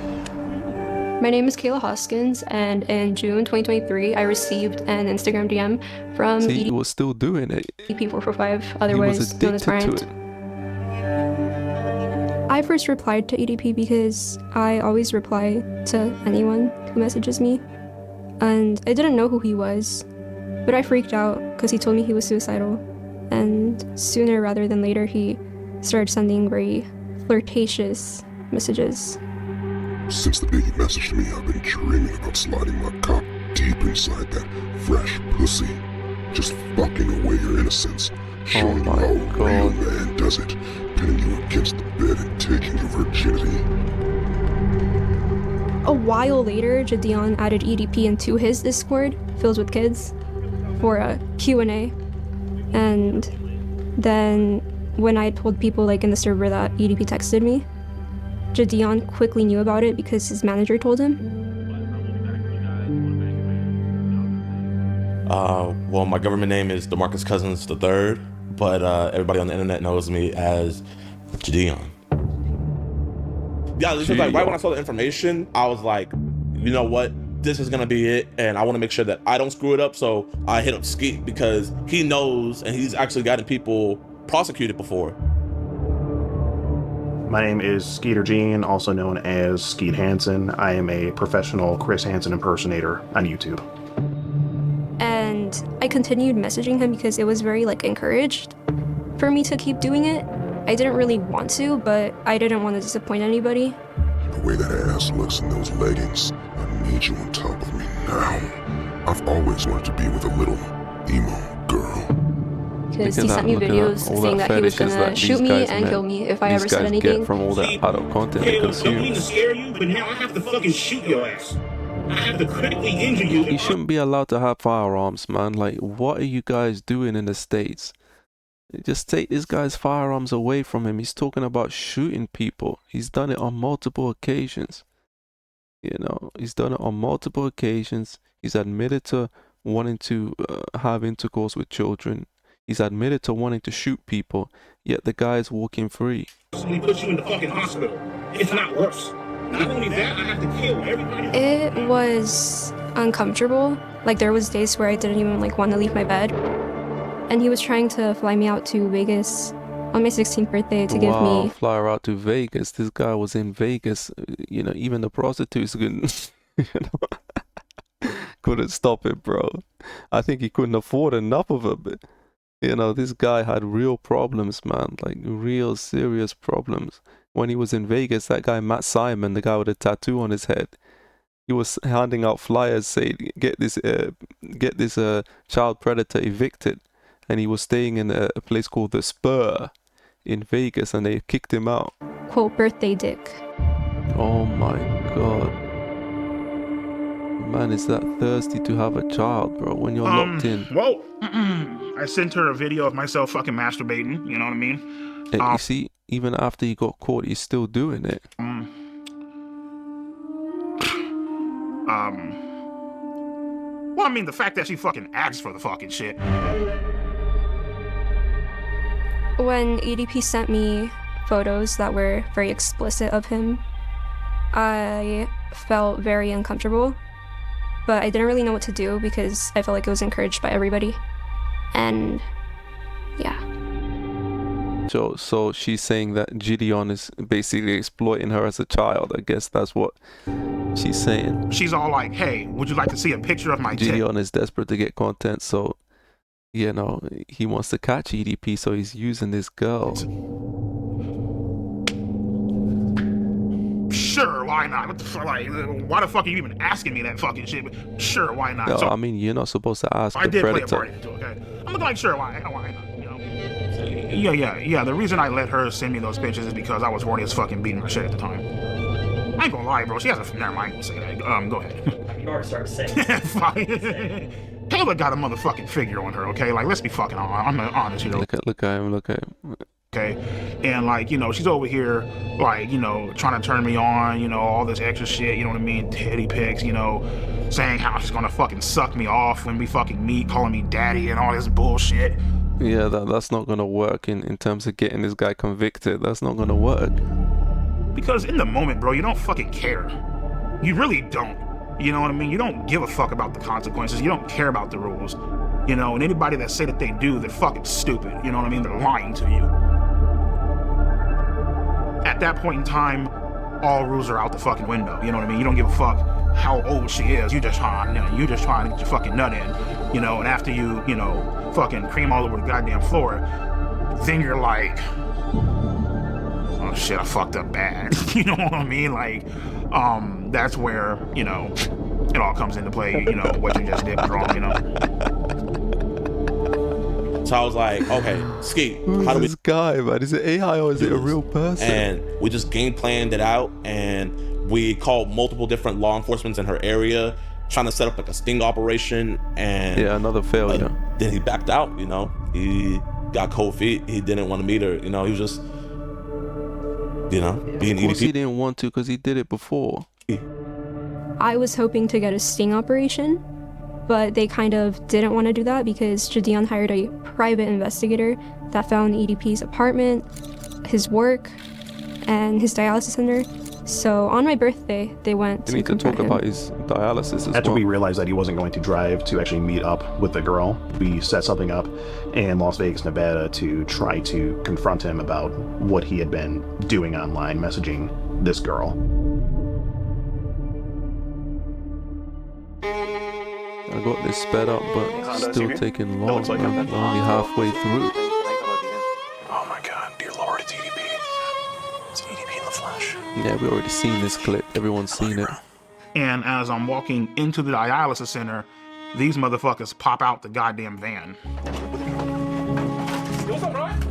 My name is Kayla Hoskins, and in June 2023, I received an Instagram DM from he was still doing it. EDP445, otherwise known as Bryant. I first replied to EDP because I always reply to anyone who messages me, and I didn't know who he was, but I freaked out because he told me he was suicidal, and sooner rather than later, he started sending very flirtatious messages. Since the day you messaged me, I've been dreaming about sliding my cock deep inside that fresh pussy. Just fucking away your innocence. Showing you how a real man does it. Pinning you against the bed and taking your virginity. A while later, Jadion added EDP into his Discord, filled with kids, for a Q&A. And then when I told people like in the server that EDP texted me, Jadion quickly knew about it because his manager told him. Well, my government name is DeMarcus Cousins III, but everybody on the internet knows me as Jadion. Yeah, this was like right when I saw the information, I was like, you know what? This is gonna be it, and I want to make sure that I don't screw it up. So I hit up Skeet because he knows, and he's actually gotten people prosecuted before. My name is Skeeter Jean, also known as Skeet Hansen. I am a professional Chris Hansen impersonator on YouTube. And I continued messaging him because it was very like encouraged for me to keep doing it. I didn't really want to, but I didn't want to disappoint anybody. The way that ass looks in those leggings, I need you on top of me now. I've always wanted to be with a little emo girl. Because he sent me videos saying that he was gonna shoot me and kill me if I ever said anything. Get from all that adult content they consume. Don't mean to scare you, but now I have to fucking shoot your ass. I have to critically injure you. You shouldn't be allowed to have firearms, man. Like, what are you guys doing in the States? Just take this guy's firearms away from him. He's talking about shooting people. He's done it on multiple occasions. You know, he's done it on multiple occasions. He's admitted to wanting to have intercourse with children. He's admitted to wanting to shoot people, yet the guy's walking free. We put you in the fucking hospital. It's not worse. Not only that, I have to kill everybody. It was uncomfortable. Like there was days where I didn't even like want to leave my bed. And he was trying to fly me out to Vegas on my 16th birthday to give me... fly her out to Vegas. This guy was in Vegas. You know, even the prostitutes couldn't, couldn't stop it, bro. I think he couldn't afford enough of it, but... You know, this guy had real problems, man. Like, real serious problems. When he was in Vegas, that guy, Matt Simon, the guy with a tattoo on his head, he was handing out flyers saying, get this child predator evicted. And he was staying in a place called The Spur in Vegas, and they kicked him out. Quote, birthday dick. Oh my God. Man is that thirsty to have a child, bro, when you're locked in. Whoa. I sent her a video of myself fucking masturbating, you know what I mean? You see, even after he got caught, he's still doing it. Well, I mean, the fact that she fucking asked for the fucking shit. When EDP sent me photos that were very explicit of him, I felt very uncomfortable. But I didn't really know what to do because I felt like it was encouraged by everybody. And yeah. So she's saying that Gideon is basically exploiting her as a child. I guess that's what she's saying. She's all like, hey, would you like to see a picture of my tit? Gideon is desperate to get content, so, you know, he wants to catch EDP, so he's using this girl. Shut Sure, why not? What the fuck? Like, why the fuck are you even asking me that fucking shit? But sure, why not? No, So, I mean, you're not supposed to ask I the did predator. play a part in it too, okay? I'm looking like, sure, why not? You know? Yeah. The reason I let her send me those pictures is because I was horny as fucking beating my shit at the time. I ain't gonna lie, bro. She has a. Never mind. I ain't gonna say that. Go ahead. You already started saying. Taylor got a motherfucking figure on her, okay? Like, let's be fucking honest, you know? Look at him. Okay, and like, you know, she's over here, like, you know, trying to turn me on, you know, all this extra shit, you know what I mean, titty pics, you know, saying how she's gonna fucking suck me off when we fucking meet, calling me daddy and all this bullshit. Yeah, that's not gonna work in terms of getting this guy convicted. That's not gonna work. Because in the moment, bro, you don't fucking care. You really don't. You know what I mean? You don't give a fuck about the consequences. You don't care about the rules. You know, and anybody that say that they do, they're fucking stupid. You know what I mean? They're lying to you. At that point in time, all rules are out the fucking window. You know what I mean? You don't give a fuck how old she is. You just trying to get your fucking nut in. You know, and after you know, fucking cream all over the goddamn floor, then you're like, oh shit, I fucked up bad. You know what I mean? Like, that's where, you know, it all comes into play. You know, what you just did was wrong, you know? So I was like, okay, Ski, how do we... this guy, man? Is it AI or is it a real person? And we just game planned it out, and we called multiple different law enforcement in her area, trying to set up like a sting operation, and... Yeah, another failure. Then he backed out, you know? He got cold feet. He didn't want to meet her, you know? He was just, you know, being EDP. Of course he didn't want to because he did it before. I was hoping to get a sting operation, but they kind of didn't want to do that because Jadion hired a private investigator that found EDP's apartment, his work, and his dialysis center. So on my birthday, they went to We need to talk confront him. about his dialysis as After well. we realized that he wasn't going to drive to actually meet up with the girl, we set something up in Las Vegas, Nevada to try to confront him about what he had been doing online, messaging this girl. I got this sped up, but still taking long. Like man. We're only halfway through. Oh my god, dear Lord, it's EDP. It's EDP in the flesh. Yeah, we already seen this clip. Everyone's seen it. And as I'm walking into the dialysis center, these motherfuckers pop out the goddamn van. What's up, Bryant?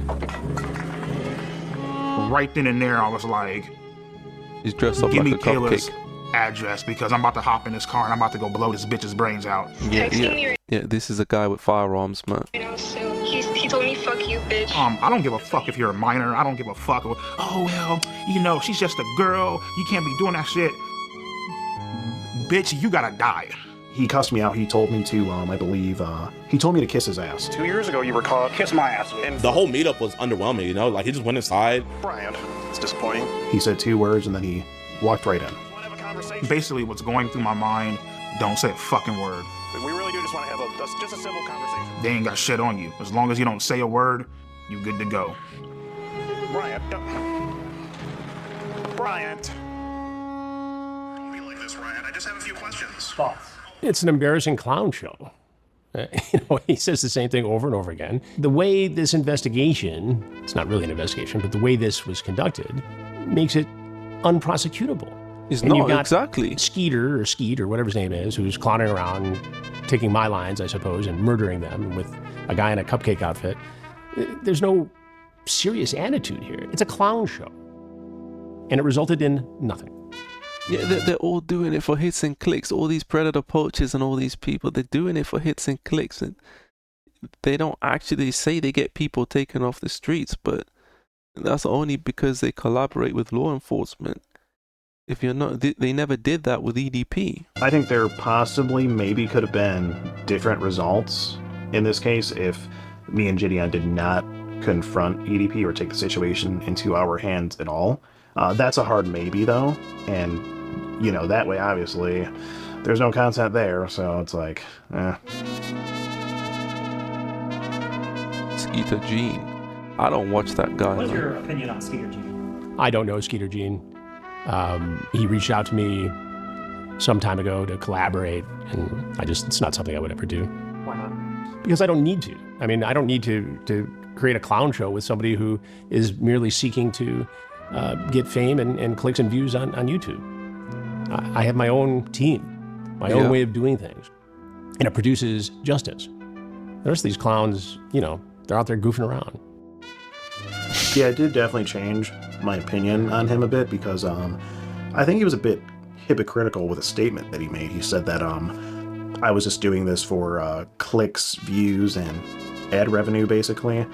Right then and there, I was like, He's dressed up give like me a Taylor's cupcake. address because I'm about to hop in this car and I'm about to go blow this bitch's brains out. Yeah, this is a guy with firearms, man. He told me, fuck you, bitch. I don't give a fuck if you're a minor. I don't give a fuck. Oh, well, you know, she's just a girl. You can't be doing that shit. Bitch, you gotta die. He cussed me out. He told me to, I believe, he told me to kiss his ass. 2 years ago, you were called kiss my ass. And the whole meetup was underwhelming, you know? Like, he just went inside. Bryant, it's disappointing. He said 2 words and then he walked right in. Basically, what's going through my mind, don't say a fucking word. We really do just want to have just a civil conversation. They ain't got shit on you. As long as you don't say a word, you good to go. Bryant. Bryant. Don't be like this, Ryan. I just have a few questions. It's an embarrassing clown show. He says the same thing over and over again. The way this investigation, it's not really an investigation, but the way this was conducted makes it unprosecutable. It's and not you've got exactly. Skeet or whatever his name is, who's clowning around, taking my lines, I suppose, and murdering them with a guy in a cupcake outfit. There's no serious attitude here. It's a clown show. And it resulted in nothing. Yeah, they're all doing it for hits and clicks. All these predator poachers and all these people, they're doing it for hits and clicks. And they don't actually say they get people taken off the streets, but that's only because they collaborate with law enforcement. If you're not, they never did that with EDP. I think there possibly maybe could have been different results in this case if me and Gideon did not confront EDP or take the situation into our hands at all. That's a hard maybe though, and you know, that way obviously there's no content there, so it's like, Skeeter Gene. I don't watch that guy. What's your opinion on Skeeter Gene? I don't know Skeeter Gene. He reached out to me some time ago to collaborate, and it's not something I would ever do. Why not? Because I don't need to. I mean, I don't need to create a clown show with somebody who is merely seeking to get fame and clicks and views on YouTube. I have my own team, my own way of doing things, and it produces justice. The rest of these clowns, you know, they're out there goofing around. Yeah, it did definitely change my opinion on him a bit because I think he was a bit hypocritical with a statement that he made. He said that I was just doing this for clicks, views, and ad revenue, basically.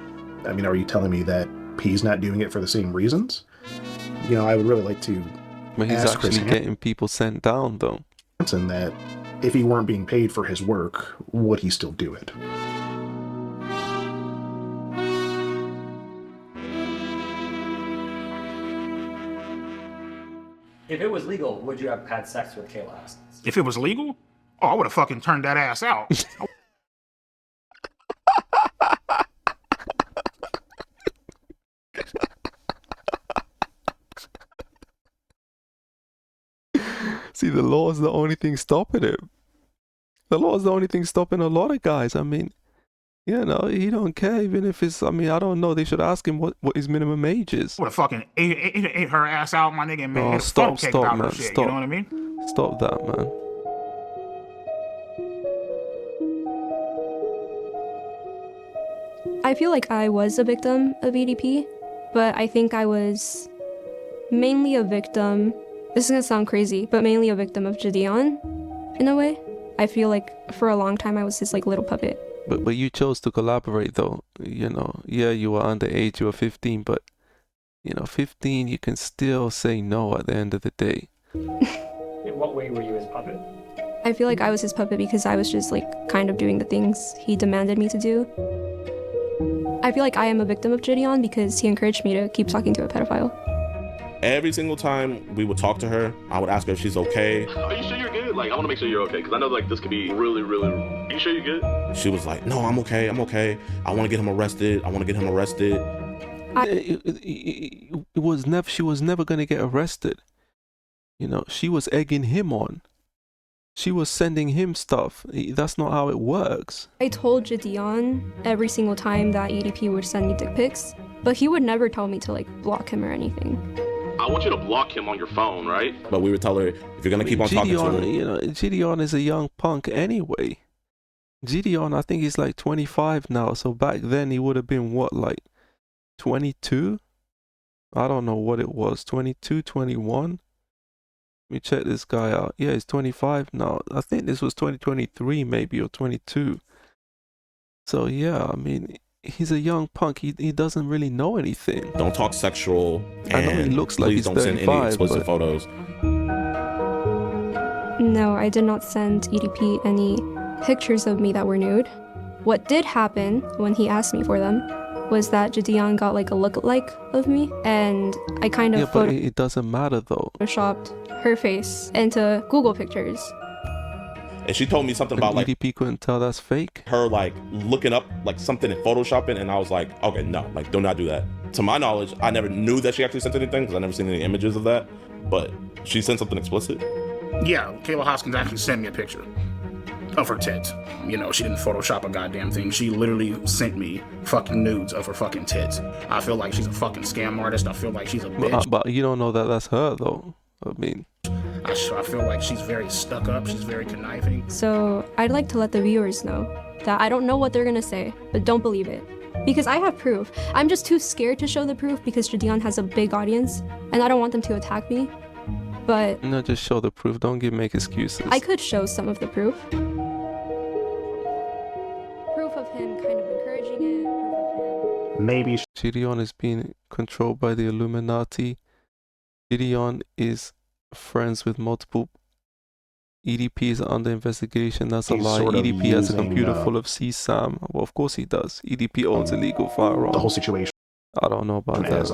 I mean, are you telling me that he's not doing it for the same reasons? You know, I would really like to But he's ask actually getting people sent down, though. Hansen that if he weren't being paid for his work, would he still do it? If it was legal, would you have had sex with Kayla Haskins? If it was legal, oh, I would have fucking turned that ass out. See, the law is the only thing stopping him. The law is the only thing stopping a lot of guys. I mean, you know, he don't care even if it's, I mean, I don't know. They should ask him what his minimum age is. I would have fucking ate her ass out, my nigga, and made a funnel cake about her shit. You know what I mean? Stop that, man. I feel like I was a victim of EDP, but I think I was mainly a victim. This is gonna sound crazy, but mainly a victim of Gideon, in a way. I feel like for a long time I was his like little puppet. But you chose to collaborate, though. You know, yeah, you were underage, you were 15, but you know, 15, you can still say no at the end of the day. In what way were you his puppet? I feel like I was his puppet because I was just like kind of doing the things he demanded me to do. I feel like I am a victim of Gideon because he encouraged me to keep talking to a pedophile. Every single time we would talk to her, I would ask her if she's okay. Are you sure you're good? Like, I want to make sure you're okay, because I know, like, this could be really, really... Are you sure you're good? She was like, no, I'm okay, I'm okay. I want to get him arrested. I want to get him arrested. It was never, she was never going to get arrested. You know, she was egging him on. She was sending him stuff. That's not how it works. I told Gideon every single time that EDP would send me dick pics, but he would never tell me to like block him or anything. I want you to block him on your phone, right? But we would tell her, if you're going to keep on talking to her. You know, Gideon is a young punk anyway. Gideon, I think he's like 25 now. So back then he would have been what, like 22? I don't know what it was. 22, 21? Let me check this guy out. Yeah, he's 25 now. I think this was 2023 maybe, or 22. So yeah, I mean, he's a young punk. He doesn't really know anything. Don't talk sexual. I know he looks like he's 35. Please don't send any explicit photos. No, I did not send EDP any pictures of me that were nude. What did happen when he asked me for them was that Gideon got like a lookalike of me, and I kind of but it doesn't matter though. Photoshopped her face into Google pictures. And she told me something about like EDP couldn't tell that's fake. Her like looking up like something in Photoshopping, and I was like, okay, no, like do not do that. To my knowledge, I never knew that she actually sent anything because I never seen any images of that. But she sent something explicit. Yeah, Kayla Hoskins actually sent me a picture of her tits. You know, she didn't Photoshop a goddamn thing. She literally sent me fucking nudes of her fucking tits. I feel like she's a fucking scam artist. I feel like she's a bitch. But you don't know that that's her though. I mean, I feel like she's very stuck up. She's very conniving. So I'd like to let the viewers know that I don't know what they're gonna say, but don't believe it. Because I have proof. I'm just too scared to show the proof because Gideon has a big audience and I don't want them to attack me. But no, just show the proof. Don't make excuses. I could show some of the proof. Proof of him kind of encouraging it. Proof of him. Maybe Gideon is being controlled by the Illuminati. Gideon is friends with multiple EDPs under investigation. That's a lie. EDP has a computer full of CSAM. Well, of course he does. EDP owns illegal firearms. The whole situation. I don't know about that. As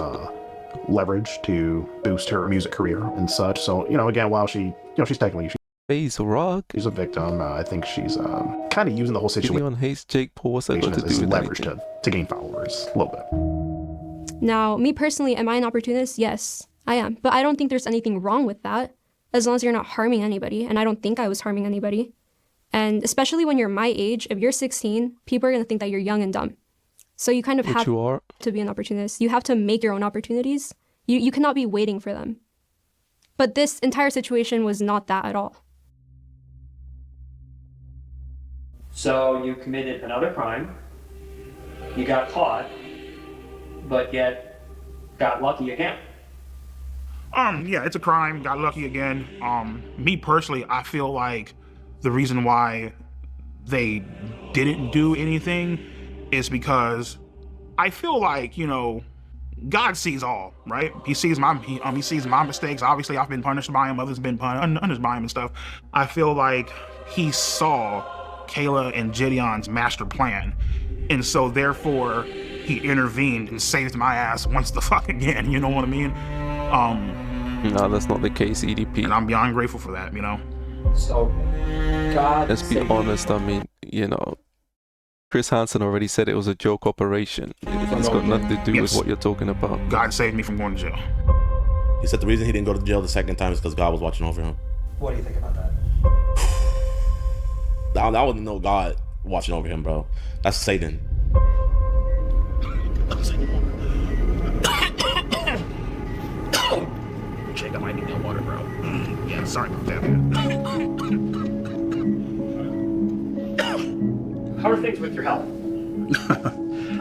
leverage to boost her music career and such. So, you know, again, while she's technically Face Rock. She's a victim. I think she's kind of using the whole situation. Gideon hates Jake Paul. What's that got to do with leverage to gain followers a little bit. Now, me personally, am I an opportunist? Yes, I am. But I don't think there's anything wrong with that, as long as you're not harming anybody. And I don't think I was harming anybody. And especially when you're my age, if you're 16, people are going to think that you're young and dumb. So you kind of have to be an opportunist. You have to make your own opportunities. You cannot be waiting for them. But this entire situation was not that at all. So you committed another crime, you got caught, but yet got lucky again. Yeah, it's a crime, got lucky again. Me personally, I feel like the reason why they didn't do anything is because I feel like, you know, God sees all, right? He sees my mistakes. Obviously, I've been punished by him. Others have been punished by him and stuff. I feel like he saw Kayla and Gideon's master plan, and so therefore he intervened and saved my ass once the fuck again. You know what I mean? No, that's not the case, EDP. And I'm beyond grateful for that. You know. So, God. Let's be honest. I mean, you know, Chris Hansen already said it was a joke operation. It's got nothing to do with what you're talking about. God saved me from going to jail. He said the reason he didn't go to jail the second time is because God was watching over him. What do you think about that? That wasn't no God watching over him, bro. That's Satan. Jake, I might need that water, bro. Yeah, sorry about that. How are things with your health?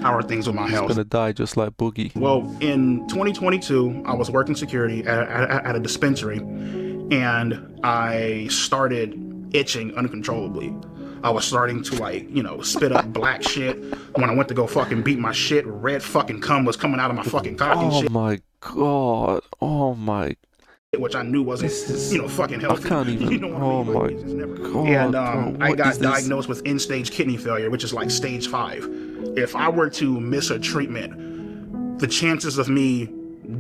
How are things with my health? He's gonna die just like Boogie. Well, in 2022, I was working security at a dispensary, and I started itching uncontrollably. I was starting to, like, you know, spit up black shit. When I went to go fucking beat my shit, red fucking cum was coming out of my fucking cock and shit. Oh my god. Oh my. Which I knew wasn't, you know, fucking healthy. I can't even. You know what I mean? My god. And bro, I got diagnosed with end-stage kidney failure, which is like stage 5. If I were to miss a treatment, the chances of me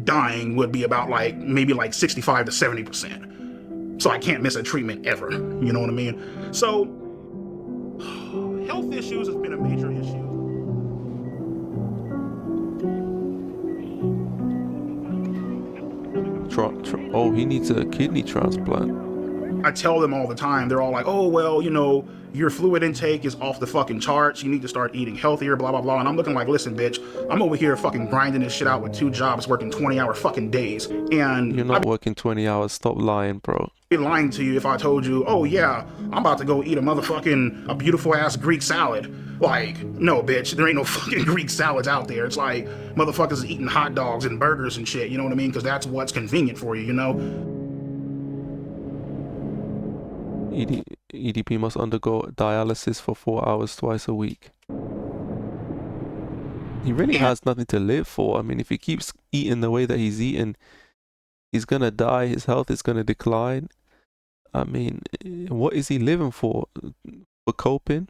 dying would be about like maybe like 65 to 70%. So I can't miss a treatment ever. You know what I mean? So health issues has been a major issue. Oh, he needs a kidney transplant. I tell them all the time, they're all like, oh, well, you know, your fluid intake is off the fucking charts. You need to start eating healthier, blah, blah, blah. And I'm looking like, listen, bitch, I'm over here fucking grinding this shit out with 2 jobs, working 20-hour fucking days. And you're not working 20 hours. Stop lying, bro. I'd be lying to you if I told you, oh, yeah, I'm about to go eat a beautiful ass Greek salad. Like, no, bitch, there ain't no fucking Greek salads out there. It's like motherfuckers eating hot dogs and burgers and shit. You know what I mean? Because that's what's convenient for you, you know? EDP must undergo dialysis for 4 hours twice a week. He really has nothing to live for. I mean, if he keeps eating the way that he's eating, he's gonna die. His health is gonna decline. I mean, what is he living for? For coping?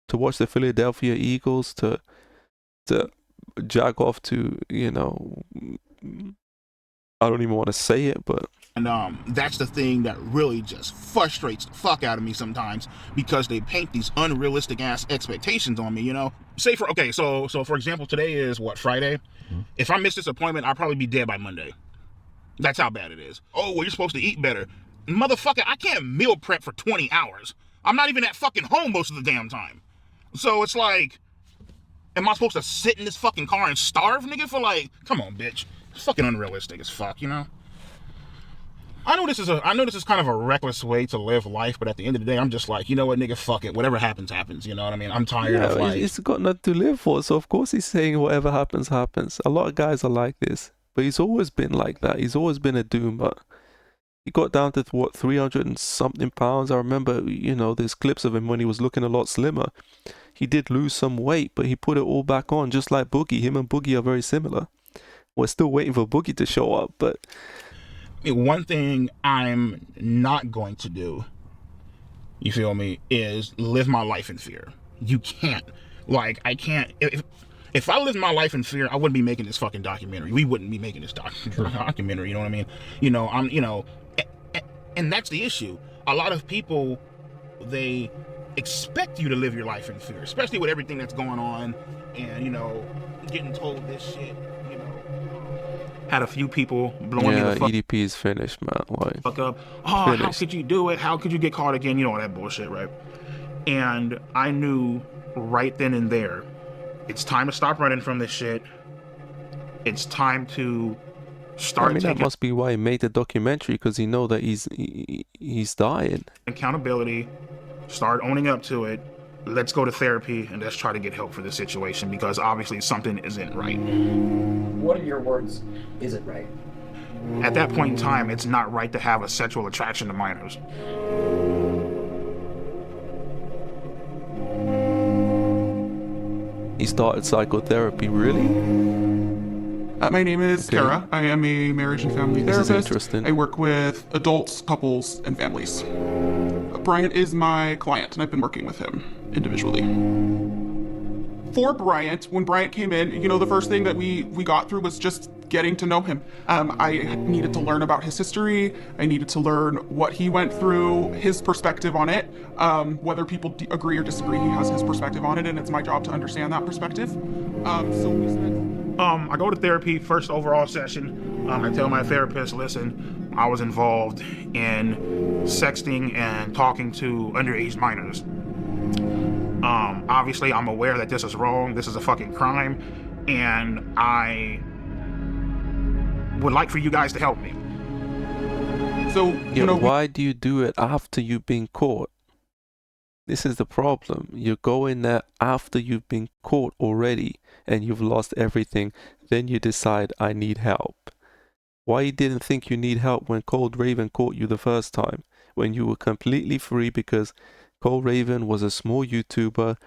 To watch the Philadelphia Eagles? To jack off to, you know, I don't even want to say it, but... And that's the thing that really just frustrates the fuck out of me sometimes, because they paint these unrealistic ass expectations on me, you know? Say for example, today is what, Friday? Mm-hmm. If I miss this appointment, I'll probably be dead by Monday. That's how bad it is. Oh, well, you're supposed to eat better. Motherfucker, I can't meal prep for 20 hours. I'm not even at fucking home most of the damn time. So it's like, am I supposed to sit in this fucking car and starve, nigga, for like, come on, bitch. It's fucking unrealistic as fuck, you know? I know this is kind of a reckless way to live life, but at the end of the day, I'm just like, you know what, nigga, fuck it. Whatever happens, happens. You know what I mean? I'm tired of like... He's got nothing to live for, so of course he's saying whatever happens, happens. A lot of guys are like this, but he's always been like that. He's always been a doomer. He got down to, what, 300 and something pounds? I remember, you know, there's clips of him when he was looking a lot slimmer. He did lose some weight, but he put it all back on, just like Boogie. Him and Boogie are very similar. We're still waiting for Boogie to show up, but... One thing I'm not going to do, you feel me, is live my life in fear. You can't. Like, I can't. If I lived my life in fear, I wouldn't be making this fucking documentary. We wouldn't be making this documentary, you know what I mean? You know, and that's the issue. A lot of people, they expect you to live your life in fear, especially with everything that's going on and, you know, getting told this shit, you know. Had a few people blowing me the fuck. EDP is finished, man. Like, fuck up. Oh, finished. How could you do it? How could you get caught again? You know all that bullshit, right? And I knew right then and there, it's time to stop running from this shit. It's time to start I mean, that must be why he made the documentary, because he know that he's dying. Accountability, start owning up to it. Let's go to therapy and let's try to get help for this situation, because obviously something isn't right. What in your words isn't right? At that point in time, it's not right to have a sexual attraction to minors. He started psychotherapy, really? My name is Kara. I am a marriage and family therapist. This is interesting. I work with adults, couples, and families. Bryant is my client, and I've been working with him individually. For Bryant, when Bryant came in, you know, the first thing that we got through was just getting to know him. I needed to learn about his history. I needed to learn what he went through, his perspective on it. Whether people agree or disagree, he has his perspective on it, and it's my job to understand that perspective. So we spent... I go to therapy, first overall session. I tell my therapist, listen, I was involved in sexting and talking to underage minors. Obviously, I'm aware that this is wrong. This is a fucking crime. And I would like for you guys to help me. So, you know, why do you do it after you've been caught? This is the problem. You're going there after you've been caught already and you've lost everything. Then you decide, I need help. Why you didn't think you need help when Cold Raven caught you the first time? When you were completely free, because Cold Raven was a small YouTuber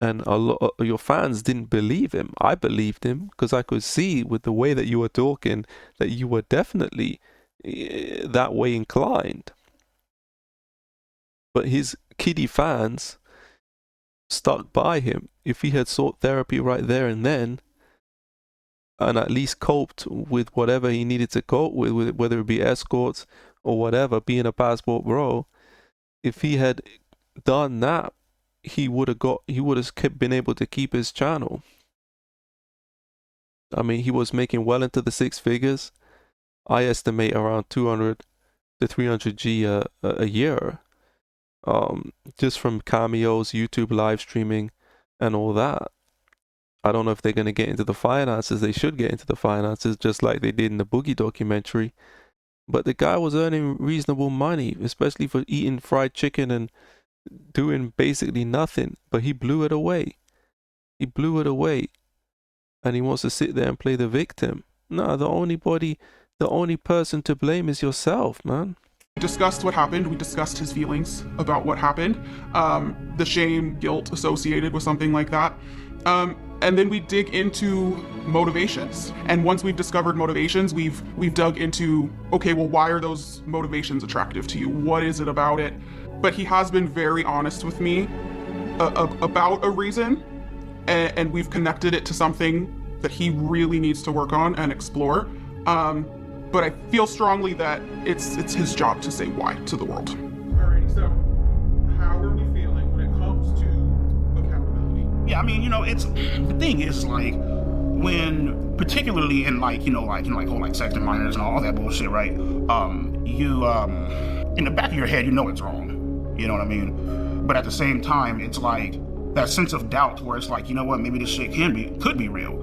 and a lot of your fans didn't believe him. I believed him because I could see with the way that you were talking that you were definitely that way inclined. But his kiddie fans stuck by him. If he had sought therapy right there and then, and at least coped with whatever he needed to cope with, whether it be escorts or whatever, being a passport bro, if he had done that, he would have been able to keep his channel. I mean, he was making well into the six figures. I estimate around 200 to 300 G a year. Just from cameos, YouTube live streaming, and all that. I don't know if they're going to get into the finances. They should get into the finances, just like they did in the Boogie documentary. But the guy was earning reasonable money, especially for eating fried chicken and doing basically nothing. But he blew it away. He blew it away. And he wants to sit there and play the victim. No, the only person to blame is yourself, man. We discussed what happened. We discussed his feelings about what happened, the shame, guilt associated with something like that. And then we dig into motivations. And once we've discovered motivations, we've dug into, okay, well, why are those motivations attractive to you? What is it about it? But he has been very honest with me about a reason, and we've connected it to something that he really needs to work on and explore. But I feel strongly that it's his job to say why to the world. Alrighty, so how are we feeling when it comes to accountability? Yeah, I mean, you know, it's the thing is like when, particularly in like, you know, like whole like sexting minors and all that bullshit, right? You in the back of your head, you know it's wrong. You know what I mean? But at the same time, it's like that sense of doubt where it's like, you know what, maybe this shit could be real.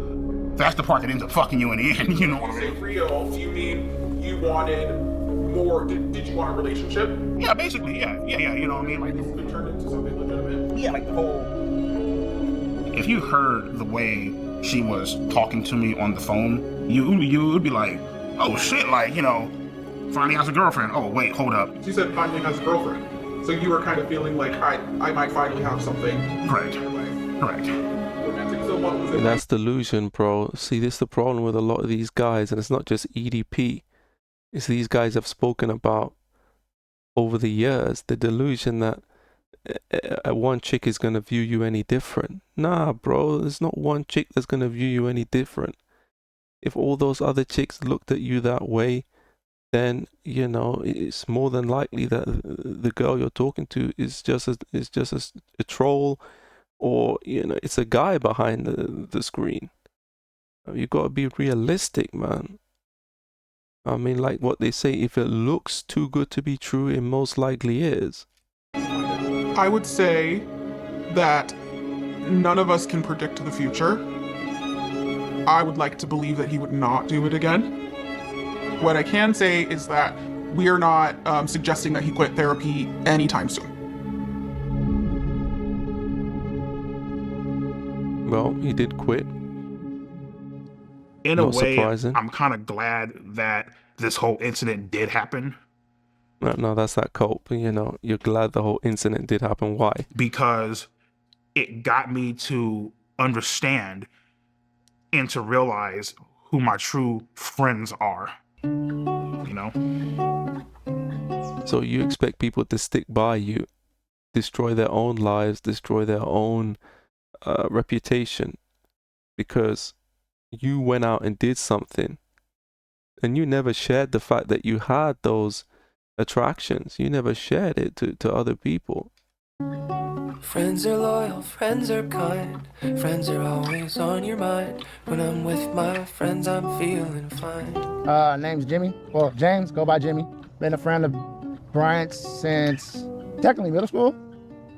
That's the part that ends up fucking you in the end, you know what I mean? Real, do you mean you wanted more, did you want a relationship? Yeah, basically, yeah, you know what I mean? Like, this could turn into something legitimate? Yeah, like the whole... If you heard the way she was talking to me on the phone, you would be like, oh shit, like, you know, finally has a girlfriend. Oh, wait, hold up. She said finally has a girlfriend. So you were kind of feeling like, I might finally have something. Correct. And that's delusion, bro. See, this is the problem with a lot of these guys, and it's not just EDP. It's these guys I've spoken about over the years. The delusion that one chick is going to view you any different. Nah, bro, there's not one chick that's going to view you any different. If all those other chicks looked at you that way, then, you know, it's more than likely that the girl you're talking to is just a troll, or, you know, it's a guy behind the screen. You got to be realistic, man. I mean, like what they say, if it looks too good to be true, it most likely is. I would say that none of us can predict the future. I would like to believe that he would not do it again. What I can say is that we are not suggesting that he quit therapy anytime soon. Well, he did quit. In a Not way, surprising. I'm kind of glad that this whole incident did happen. No, that's that cope. You know, you're glad the whole incident did happen. Why? Because it got me to understand and to realize who my true friends are. You know? So you expect people to stick by you, destroy their own lives, destroy their own reputation, because you went out and did something, and you never shared the fact that you had those attractions. You never shared it to other people. Friends are loyal, friends are kind, friends are always on your mind. When I'm with my friends, I'm feeling fine. Name's Jimmy. Well, James, go by Jimmy. Been a friend of Bryant since technically middle school,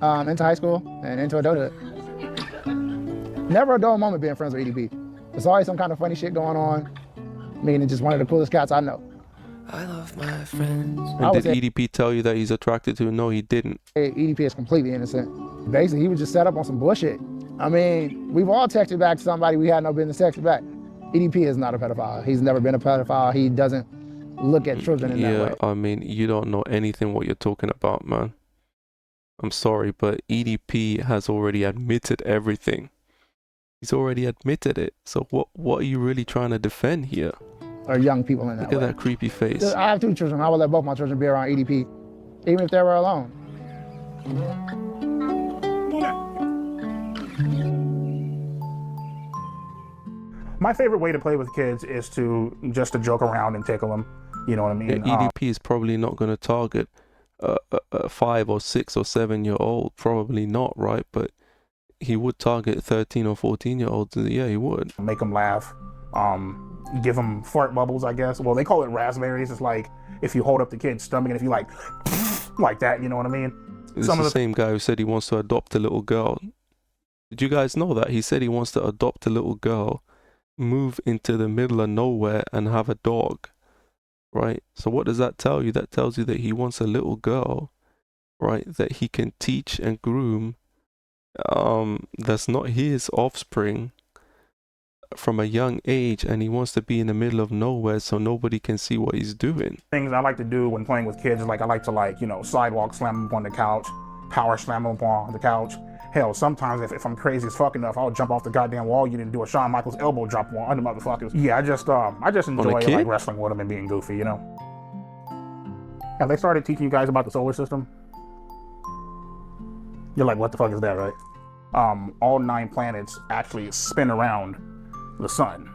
into high school, and into adulthood. Never a dull moment being friends with EDP. There's always some kind of funny shit going on. Meaning just one of the coolest cats I know. I love my friends. And did EDP tell you that he's attracted to you? No, he didn't. EDP is completely innocent. Basically, he was just set up on some bullshit. I mean, we've all texted back to somebody we had no business texting back. EDP is not a pedophile. He's never been a pedophile. He doesn't look at children in that way. I mean, you don't know anything what you're talking about, man. I'm sorry, but EDP has already admitted everything. He's already admitted it. So what are you really trying to defend here? Or young people in that way. Look at that creepy face. I have 2 children. I would let both my children be around EDP, even if they were alone. My favorite way to play with kids is to just to joke around and tickle them. You know what I mean? Yeah, EDP is probably not going to target a 5 or 6 or 7-year-old. Probably not, right? But he would target 13 or 14-year-olds. Yeah, he would. Make them laugh. Give them fart bubbles, I guess. Well, they call it raspberries. It's like if you hold up the kid's stomach and if you like that, you know what I mean? This is the same guy who said he wants to adopt a little girl. Did you guys know that? He said he wants to adopt a little girl, move into the middle of nowhere and have a dog, right? So what does that tell you? That tells you that he wants a little girl, right, that he can teach and groom. That's not his offspring from a young age, and he wants to be in the middle of nowhere so nobody can see what he's doing. Things I like to do when playing with kids is like I like to sidewalk slam them up on the couch, power slam them up on the couch. Hell, sometimes if I'm crazy as fuck enough, I'll jump off the goddamn wall unit and do a Shawn Michaels elbow drop on other motherfuckers. Yeah, I just enjoy like wrestling with them and being goofy, you know. Have they started teaching you guys about the solar system? You're like, what the fuck is that, right? All 9 planets actually spin around the sun.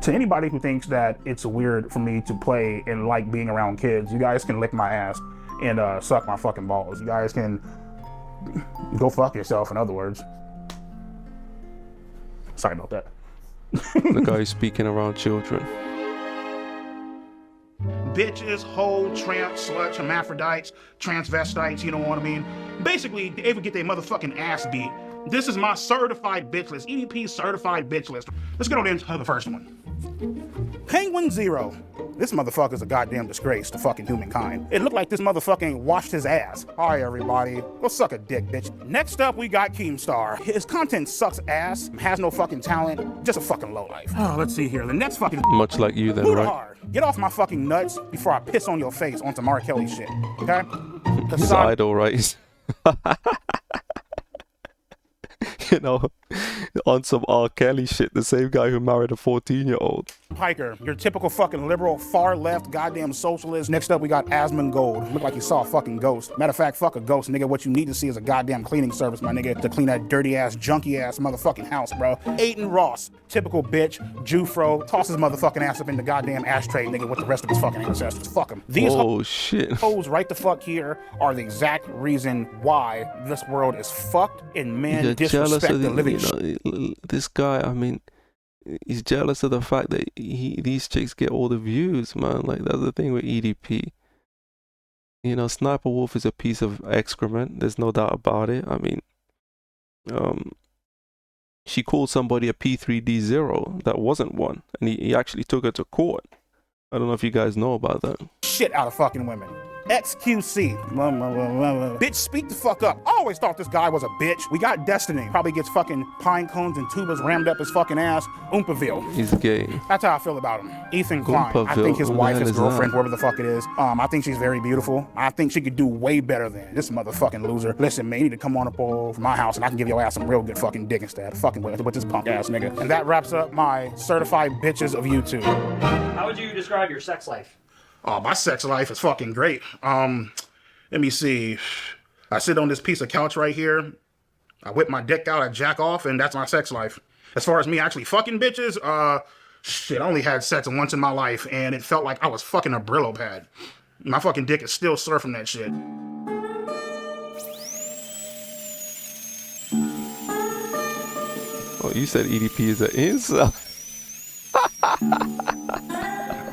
To anybody who thinks that it's weird for me to play and like being around kids, you guys can lick my ass and suck my fucking balls. You guys can go fuck yourself, in other words. Sorry about that. The guy who's speaking around children. Bitches, hoes, tramps, sluts, hermaphrodites, transvestites, you know what I mean? Basically, they would get their motherfucking ass beat. This is my certified bitch list, EDP certified bitch list. Let's get on into the first one. Penguin Zero. This motherfucker's a goddamn disgrace to fucking humankind. It looked like this motherfucker ain't washed his ass. Hi, everybody. Go suck a dick, bitch. Next up, we got Keemstar. His content sucks ass, has no fucking talent, just a fucking lowlife. Oh, let's see here. The next fucking... Much like you then, right? Hard. Get off my fucking nuts before I piss on your face onto Mark Kelly shit, okay? He's idle, right? You know, on some R. Kelly shit, the same guy who married a 14-year-old. Hiker, your typical fucking liberal, far left, goddamn socialist. Next up, we got Asmongold. Look like you saw a fucking ghost. Matter of fact, fuck a ghost, nigga. What you need to see is a goddamn cleaning service, my nigga, to clean that dirty ass, junky ass motherfucking house, bro. Aiden Ross, typical bitch, Jufro, toss his motherfucking ass up in the goddamn ashtray, nigga, with the rest of his fucking ancestors. Fuck him. These shit. hoes right the fuck here are the exact reason why this world is fucked and men disrespect the living shit. This guy, I mean, he's jealous of the fact that these chicks get all the views, man. Like, that's the thing with EDP. You know, Sniper Wolf is a piece of excrement. There's no doubt about it. I mean, She called somebody a P3D0 that wasn't one, and he actually took her to court. I don't know if you guys know about that. Shit out of fucking women. XQC. Bitch, speak the fuck up. I always thought this guy was a bitch. We got Destiny. Probably gets fucking pine cones and tubas rammed up his fucking ass. Oompaville. He's gay. That's how I feel about him. Ethan Klein. I think his wife, his girlfriend, whoever the fuck it is. I think she's very beautiful. I think she could do way better than this motherfucking loser. Listen, man, you need to come on up over my house and I can give your ass some real good fucking dick instead. Fucking with this punk ass nigga. And that wraps up my certified bitches of YouTube. How would you describe your sex life? Oh, my sex life is fucking great. Let me see. I sit on this piece of couch right here. I whip my dick out, I jack off, and that's my sex life. As far as me actually fucking bitches, shit, I only had sex once in my life, and it felt like I was fucking a Brillo pad. My fucking dick is still sore from that shit. Oh, you said EDP is an incel.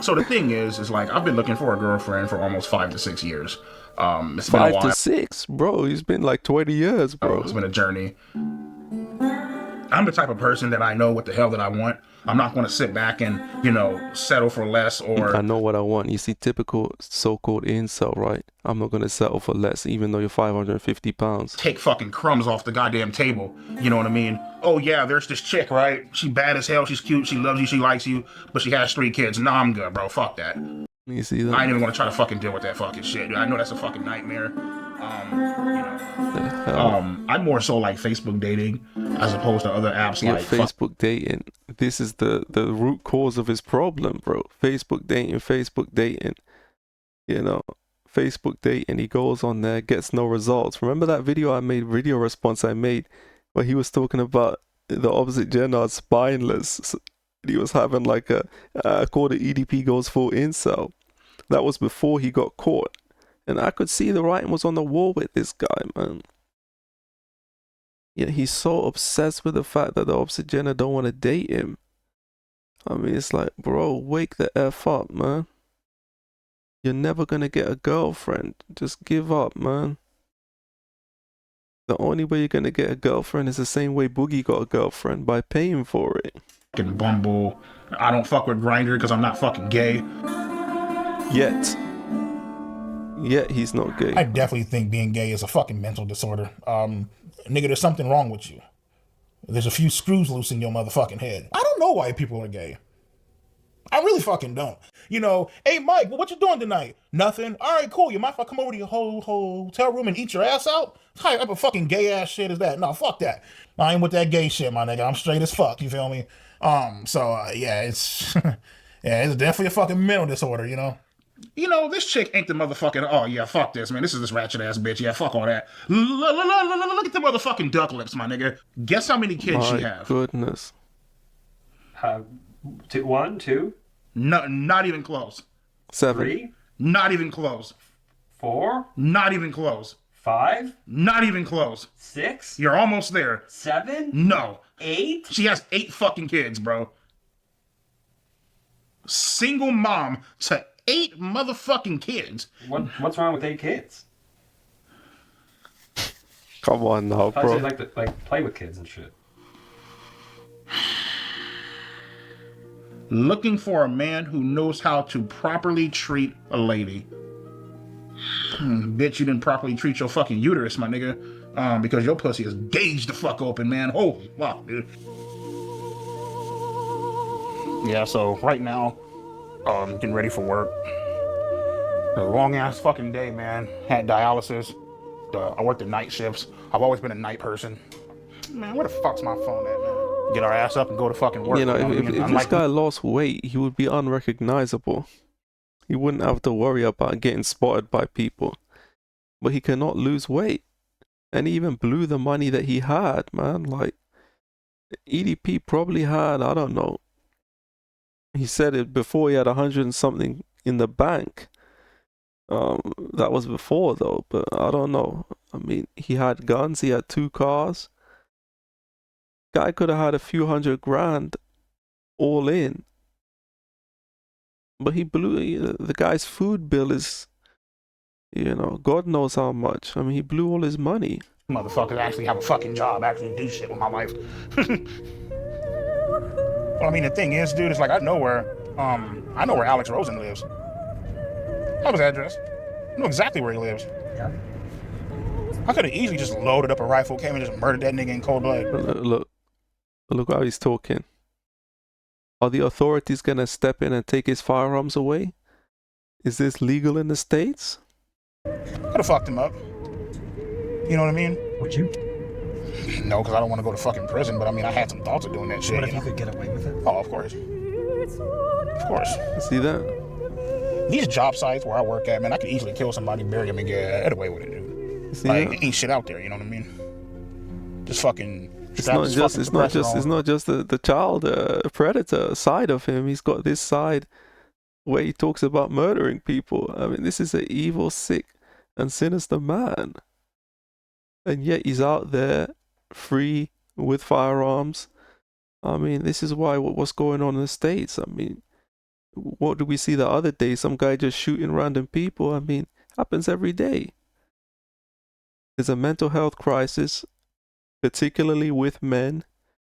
So the thing is like I've been looking for a girlfriend for almost 5 to 6 years. It's been 5 to 6, bro. He's been like 20 years, bro. It's been a journey. I'm the type of person that I know what the hell that I want. I'm not going to sit back and, settle for less or... I know what I want. You see, typical so-called incel, right? I'm not going to settle for less, even though you're 550 pounds. Take fucking crumbs off the goddamn table. You know what I mean? Oh, yeah, there's this chick, right? She bad as hell. She's cute. She loves you. She likes you. But she has 3 kids. Nah, I'm good, bro. Fuck that. You see that? I ain't even going to try to fucking deal with that fucking shit. I know that's a fucking nightmare. I'm more so like Facebook dating as opposed to other apps like Facebook dating. This is the root cause of his problem, bro. Facebook dating. Facebook dating. He goes on there, gets no results. Remember that video response I made where he was talking about the opposite gender are spineless. He was having like I called it EDP goes full incel. That was before he got caught. And I could see the writing was on the wall with this guy, man. Yeah, he's so obsessed with the fact that the opposite gender don't want to date him. I mean, it's like, bro, wake the F up, man. You're never going to get a girlfriend. Just give up, man. The only way you're going to get a girlfriend is the same way Boogie got a girlfriend, by paying for it. Fucking Bumble. I don't fuck with Grindr because I'm not fucking gay. Yet he's not gay. I definitely think being gay is a fucking mental disorder. Nigga, there's something wrong with you. There's a few screws loose in your motherfucking head. I don't know why people are gay. I really fucking don't. Hey Mike, what you doing tonight? Nothing. All right, cool. You mind if I come over to your whole hotel room and eat your ass out? What type of fucking gay ass shit is that? No, fuck that. I ain't with that gay shit, my nigga. I'm straight as fuck. You feel me? Yeah, it's it's definitely a fucking mental disorder. This chick ain't the motherfucking, oh yeah, fuck this, man. This is this ratchet ass bitch. Yeah, fuck all that. Look at the motherfucking duck lips, my nigga. Guess how many kids she have? Goodness. 1, 2? No, not even close. 7. 3? Not even close. 4? Not even close. 5? Not even close. 6? You're almost there. 7? No. 8? She has 8 fucking kids, bro. Single mom to 8 motherfucking kids. What's wrong with 8 kids? Come on now, bro. You like to play with kids and shit. Looking for a man who knows how to properly treat a lady. Bitch, you didn't properly treat your fucking uterus, my nigga. Because your pussy is gauged the fuck open, man. Holy fuck, dude. Yeah, so right now, getting ready for work. A long ass fucking day, man. Had dialysis. I worked the night shifts. I've always been a night person. Man, where the fuck's my phone at, man? Get our ass up and go to fucking work. If this guy lost weight, he would be unrecognizable. He wouldn't have to worry about getting spotted by people. But he cannot lose weight. And he even blew the money that he had, man. Like, EDP probably had, I don't know. He said it before he had 100 and something in the bank. That was before though, but I don't know. I mean, he had guns, he had 2 cars. Guy could have had a few $100,000 all in. But he blew, the guy's food bill is, God knows how much. I mean, he blew all his money. Motherfuckers actually have a fucking job, actually do shit with my life. Well, I mean, the thing is, dude, it's like I know where Alex Rosen lives. I have his address. I know exactly where he lives. Yeah. I could have easily just loaded up a rifle, came and just murdered that nigga in cold blood. Look how he's talking. Are the authorities gonna step in and take his firearms away? Is this legal in the States? Could have fucked him up. You know what I mean? Would you? No, because I don't want to go to fucking prison, but I mean, I had some thoughts of doing that shit. What if you could get away with it? Oh, of course. Of course. See that? These job sites where I work at, man, I could easily kill somebody, bury them, and get away with it, dude. See like, that? ain't shit out there, you know what I mean? Just fucking... It's not just the child predator side of him. He's got this side where he talks about murdering people. I mean, this is an evil, sick, and sinister man. And yet he's out there free with firearms. I mean, this is why what's going on in the States. I mean, what did we see the other day? Some guy just shooting random people. I mean, happens every day. There's a mental health crisis, particularly with men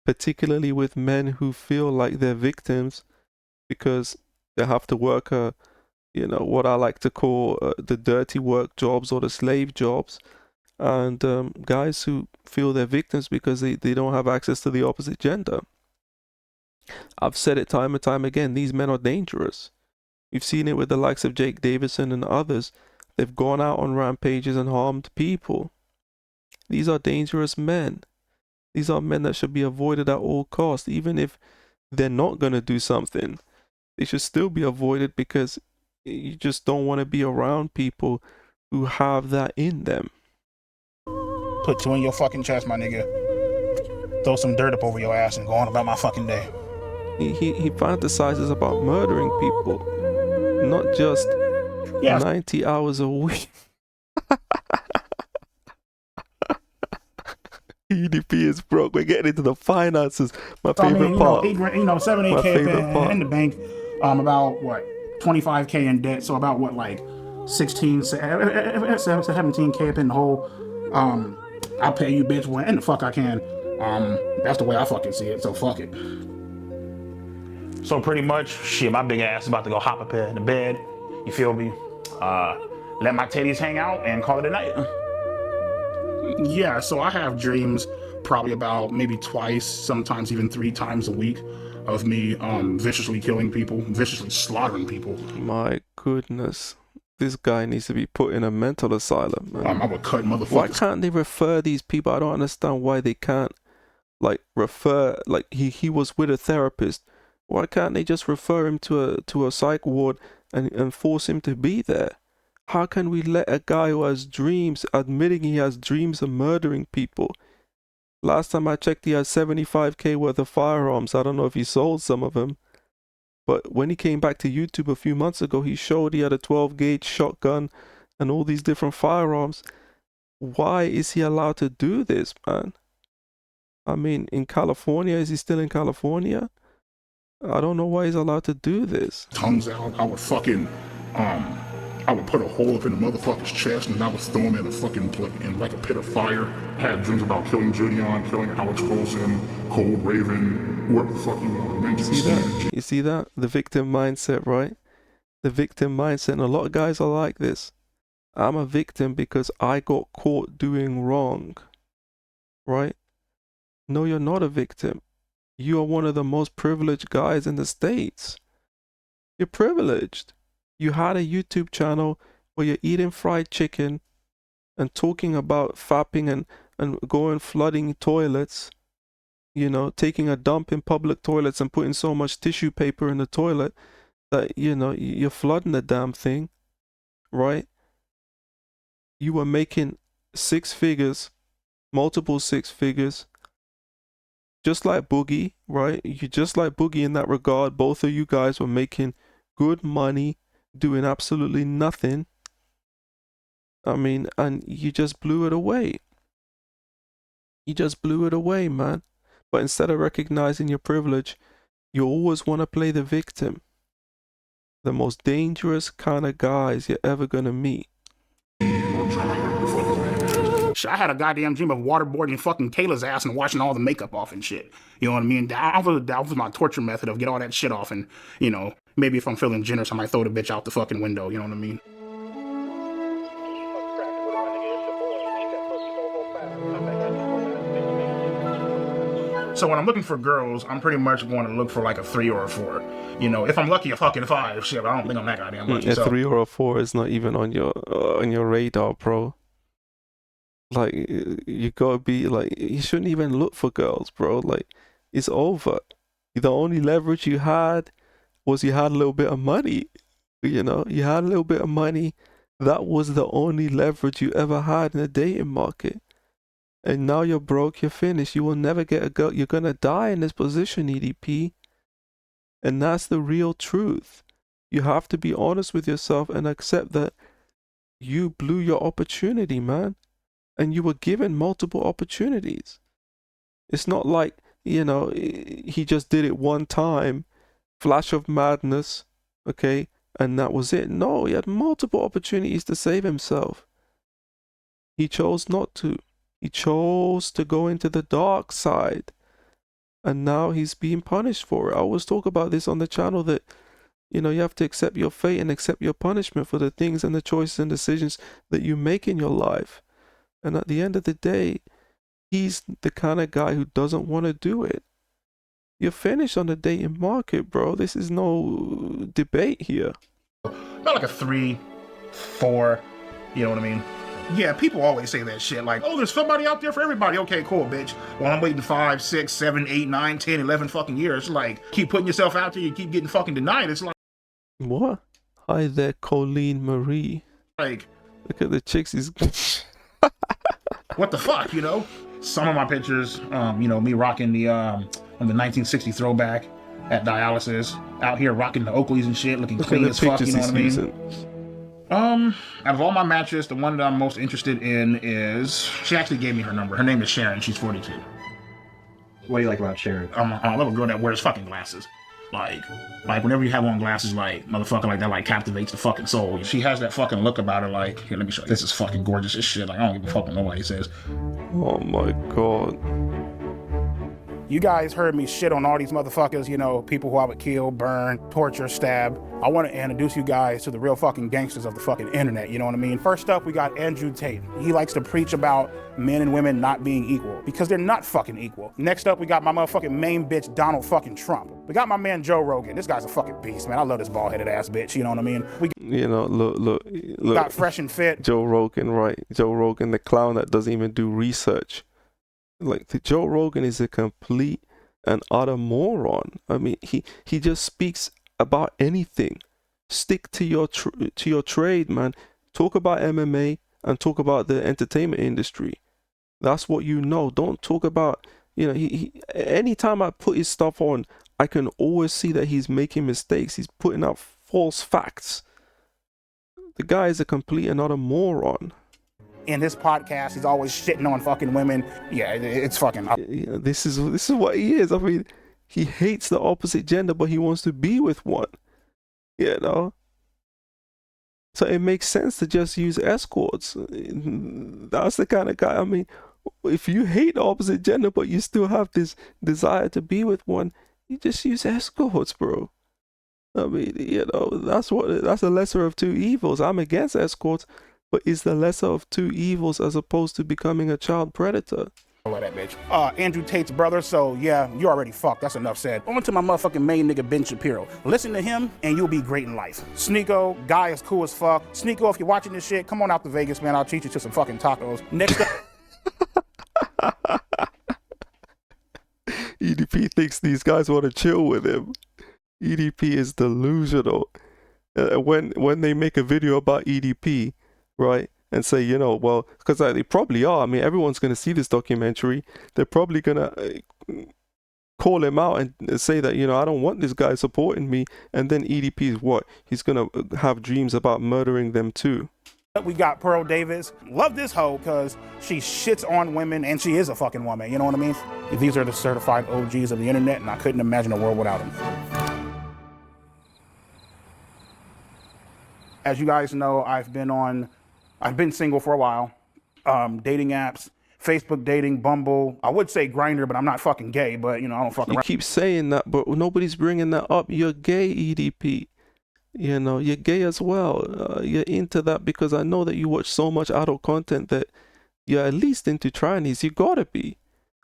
who feel like they're victims because they have to work what I like to call the dirty work jobs or the slave jobs, and guys who feel they're victims because they don't have access to the opposite gender. I've said it time and time again, these men are dangerous. We've seen it with the likes of Jake Davison and others. They've gone out on rampages and harmed people. These are dangerous men. These are men that should be avoided at all costs. Even if they're not going to do something, they should still be avoided because you just don't want to be around people who have that in them. Put two in your fucking chest, my nigga. Throw some dirt up over your ass and go on about my fucking day. He fantasizes about murdering people, not just 90 hours a week. EDP is broke. We're getting into the finances. My favorite part. 7, 8K in the bank. About what, 25K in debt. So about what, like 17K up in the hole. I'll pay you, bitch, when the fuck I can. That's the way I fucking see it. So fuck it. So pretty much, shit, my big ass is about to go hop up in the bed. You feel me? Let my titties hang out and call it a night. Yeah, so I have dreams probably about maybe twice, sometimes even 3 times a week of me viciously killing people, viciously slaughtering people. My goodness. This guy needs to be put in a mental asylum, man. I would cut motherfuckers. Why can't they refer these people? I don't understand why they can't, refer, he was with a therapist. Why can't they just refer him to a psych ward and force him to be there? How can we let a guy who has dreams, admitting he has dreams of murdering people? Last time I checked, he had 75K worth of firearms. I don't know if he sold some of them. But when he came back to YouTube a few months ago, he showed he had a 12-gauge shotgun and all these different firearms. Why is he allowed to do this, man? I mean, in California, is he still in California? I don't know why he's allowed to do this. Tongues out, I would fucking, I would put a hole up in the motherfucker's chest and I would throw him in a fucking, in like a pit of fire. I had dreams about killing Gideon, killing Alex Rosen, Cold Raven, whoever the fuck you want to see that? You see that? The victim mindset, right? The victim mindset, and a lot of guys are like this. I'm a victim because I got caught doing wrong, right? No, you're not a victim. You are one of the most privileged guys in the States. You're privileged. You had a YouTube channel where you're eating fried chicken and talking about fapping and going flooding toilets, you know, taking a dump in public toilets and putting so much tissue paper in the toilet that, you know, you're flooding the damn thing, right? You were making 6 figures, multiple 6 figures, just like Boogie, right? You just like Boogie in that regard. Both of you guys were making good money, doing absolutely nothing. I mean, and you just blew it away. You just blew it away, man. But instead of recognizing your privilege, you always want to play the victim. The most dangerous kind of guys you're ever gonna meet. Shit, I had a goddamn dream of waterboarding fucking Kayla's ass and washing all the makeup off and shit. You know what I mean? That was my torture method of get all that shit off and, you know, maybe if I'm feeling generous, I might throw the bitch out the fucking window. You know what I mean? So when I'm looking for girls, I'm pretty much going to look for like a 3 or a 4. You know, if I'm lucky, a fucking 5. Shit, but I don't think I'm that goddamn lucky. A 3 or a 4 is not even on your radar, bro. Like, you gotta be like, you shouldn't even look for girls, bro. Like, it's over. The only leverage you had was you had a little bit of money. You know, you had a little bit of money. That was the only leverage you ever had in the dating market. And now you're broke, you're finished. You will never get a girl. You're gonna die in this position, EDP. And that's the real truth. You have to be honest with yourself and accept that you blew your opportunity, man. And you were given multiple opportunities. It's not like, you know, he just did it one time, flash of madness, okay, and that was it. No, he had multiple opportunities to save himself. He chose not to. He chose to go into the dark side. And now he's being punished for it. I always talk about this on the channel that, you know, you have to accept your fate and accept your punishment for the things and the choices and decisions that you make in your life. And at the end of the day, he's the kind of guy who doesn't want to do it. You're finished on the dating market, bro. This is no debate here. About like a 3, 4, you know what I mean? Yeah, people always say that shit like, oh, there's somebody out there for everybody. Okay, cool, bitch. Well, I'm waiting 5, 6, 7, 8, 9, 10, 11 fucking years. Like, keep putting yourself out there, you keep getting fucking denied. It's like... What? Hi there, Colleen Marie. Like... Look at the chicks he's... What the fuck, you know? Some of my pictures, you know, me rocking the 1960 throwback at dialysis, out here rocking the Oakleys and shit, looking clean as fuck, you know what I mean? Out of all my matches, the one that I'm most interested in is, she actually gave me her number. Her name is Sharon. She's 42. What do you like about Sharon? I'm a little girl that wears fucking glasses. Like whenever you have on glasses, like, motherfucker like that, like, captivates the fucking soul. She has that fucking look about her, like, here, let me show you. This is fucking gorgeous as shit. Like, I don't give a fuck what nobody says. Oh my god. You guys heard me shit on all these motherfuckers, you know, people who I would kill, burn, torture, stab. I want to introduce you guys to the real fucking gangsters of the fucking internet, you know what I mean? First up, we got Andrew Tate. He likes to preach about men and women not being equal because they're not fucking equal. Next up, we got my motherfucking main bitch, Donald fucking Trump. We got my man, Joe Rogan. This guy's a fucking beast, man. I love this bald-headed ass bitch, you know what I mean? You know, look. Got Fresh and Fit. Joe Rogan, right? Joe Rogan, the clown that doesn't even do research. Like, Joe Rogan is a complete and utter moron. I mean, he just speaks about anything. Stick to your trade, man. Talk about MMA and talk about the entertainment industry. That's what you know. Don't talk about, you know, he anytime I put his stuff on, I can always see that he's making mistakes. He's putting out false facts. The guy is a complete and utter moron. In his podcast, he's always shitting on fucking women. Yeah, it's fucking... Yeah, this is what he is. I mean, he hates the opposite gender, but he wants to be with one. You know? So it makes sense to just use escorts. That's the kind of guy. I mean, if you hate the opposite gender, but you still have this desire to be with one, you just use escorts, bro. I mean, you know, that's the lesser of two evils. I'm against escorts, but it's the lesser of two evils as opposed to becoming a child predator. I love that bitch. Andrew Tate's brother, so yeah, you already fucked. That's enough said. On to my motherfucking main nigga, Ben Shapiro. Listen to him, and you'll be great in life. Sneeko, guy is cool as fuck. Sneeko, if you're watching this shit, come on out to Vegas, man. I'll treat you to some fucking tacos. Next up... EDP thinks these guys want to chill with him. EDP is delusional. When they make a video about EDP, right, and say, you know, well, because they probably are. I mean, everyone's going to see this documentary. They're probably going to call him out and say that, you know, I don't want this guy supporting me. And then EDP is what? He's going to have dreams about murdering them too. We got Pearl Davis. Love this hoe because she shits on women and she is a fucking woman. You know what I mean? These are the certified OGs of the internet, and I couldn't imagine a world without them. As you guys know, I've been single for a while. dating apps, Facebook dating, Bumble. I would say Grindr, but I'm not fucking gay, but you know, I don't fucking. You keep saying that, but nobody's bringing that up. You're gay, EDP. You know, you're gay as well. You're into that because I know that you watch so much adult content that you're at least into trannies. You gotta be.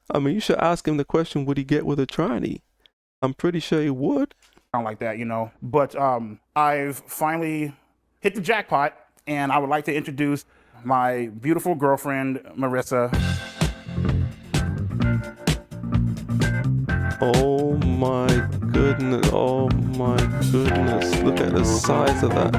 I mean, you should ask him the question, would he get with a tranny? I'm pretty sure he would. Like that, you know. But I've finally hit the jackpot, and I would like to introduce my beautiful girlfriend, Marissa. Oh my goodness, oh my goodness, look at the size of that.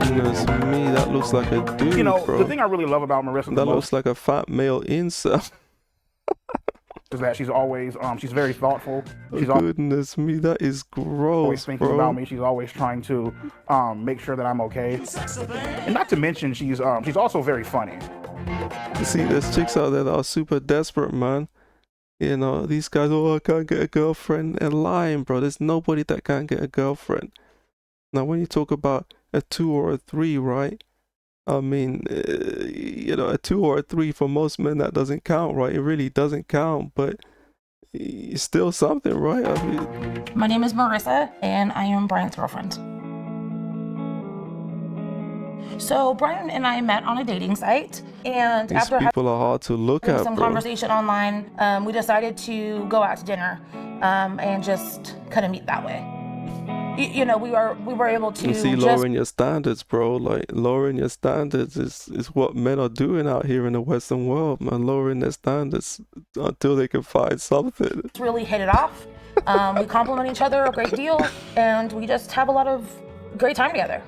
Goodness me, that looks like a dude, You know, bro. the thing I really love about Marissa That looks like a fat male incel. is that she's always, she's very thoughtful. She's Goodness me, that is gross, always thinking bro. about me. She's always trying to make sure that I'm okay. And not to mention, she's also very funny. You see, there's chicks out there that are super desperate, man. You know, these guys, oh, I can't get a girlfriend. They're lying, bro. There's nobody that can't get a girlfriend. Now, when you talk about a 2 or a 3, right? I mean, you know, a 2 or a 3 for most men, that doesn't count, right? It really doesn't count, but it's still something, right? I mean, my name is Marissa, and I am Bryant's girlfriend. So Bryant and I met on a dating site, and these after people are hard to look having at, some bro. conversation online, we decided to go out to dinner and just kind of meet that way. You know, we were able to You see, just lowering your standards, bro. Like, lowering your standards is what men are doing out here in the Western world, man. Lowering their standards until they can find something. really hit it off. We compliment each other a great deal, and we just have a lot of great time together.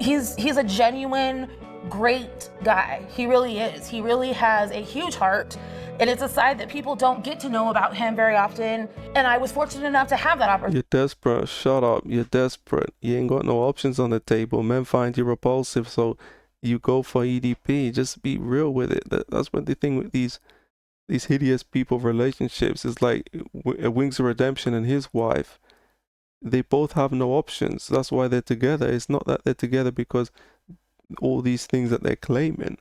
He's a genuine, great guy. He really is. He really has a huge heart, and it's a side that people don't get to know about him very often, and I was fortunate enough to have that opportunity. You're desperate. Shut up. You're desperate. You ain't got no options on the table. Men find you repulsive, so you go for EDP. Just be real with it. That's what the thing with these hideous people relationships is like. Wings of Redemption and his wife, they both have no options. That's why they're together. It's not that they're together because all these things that they're claiming.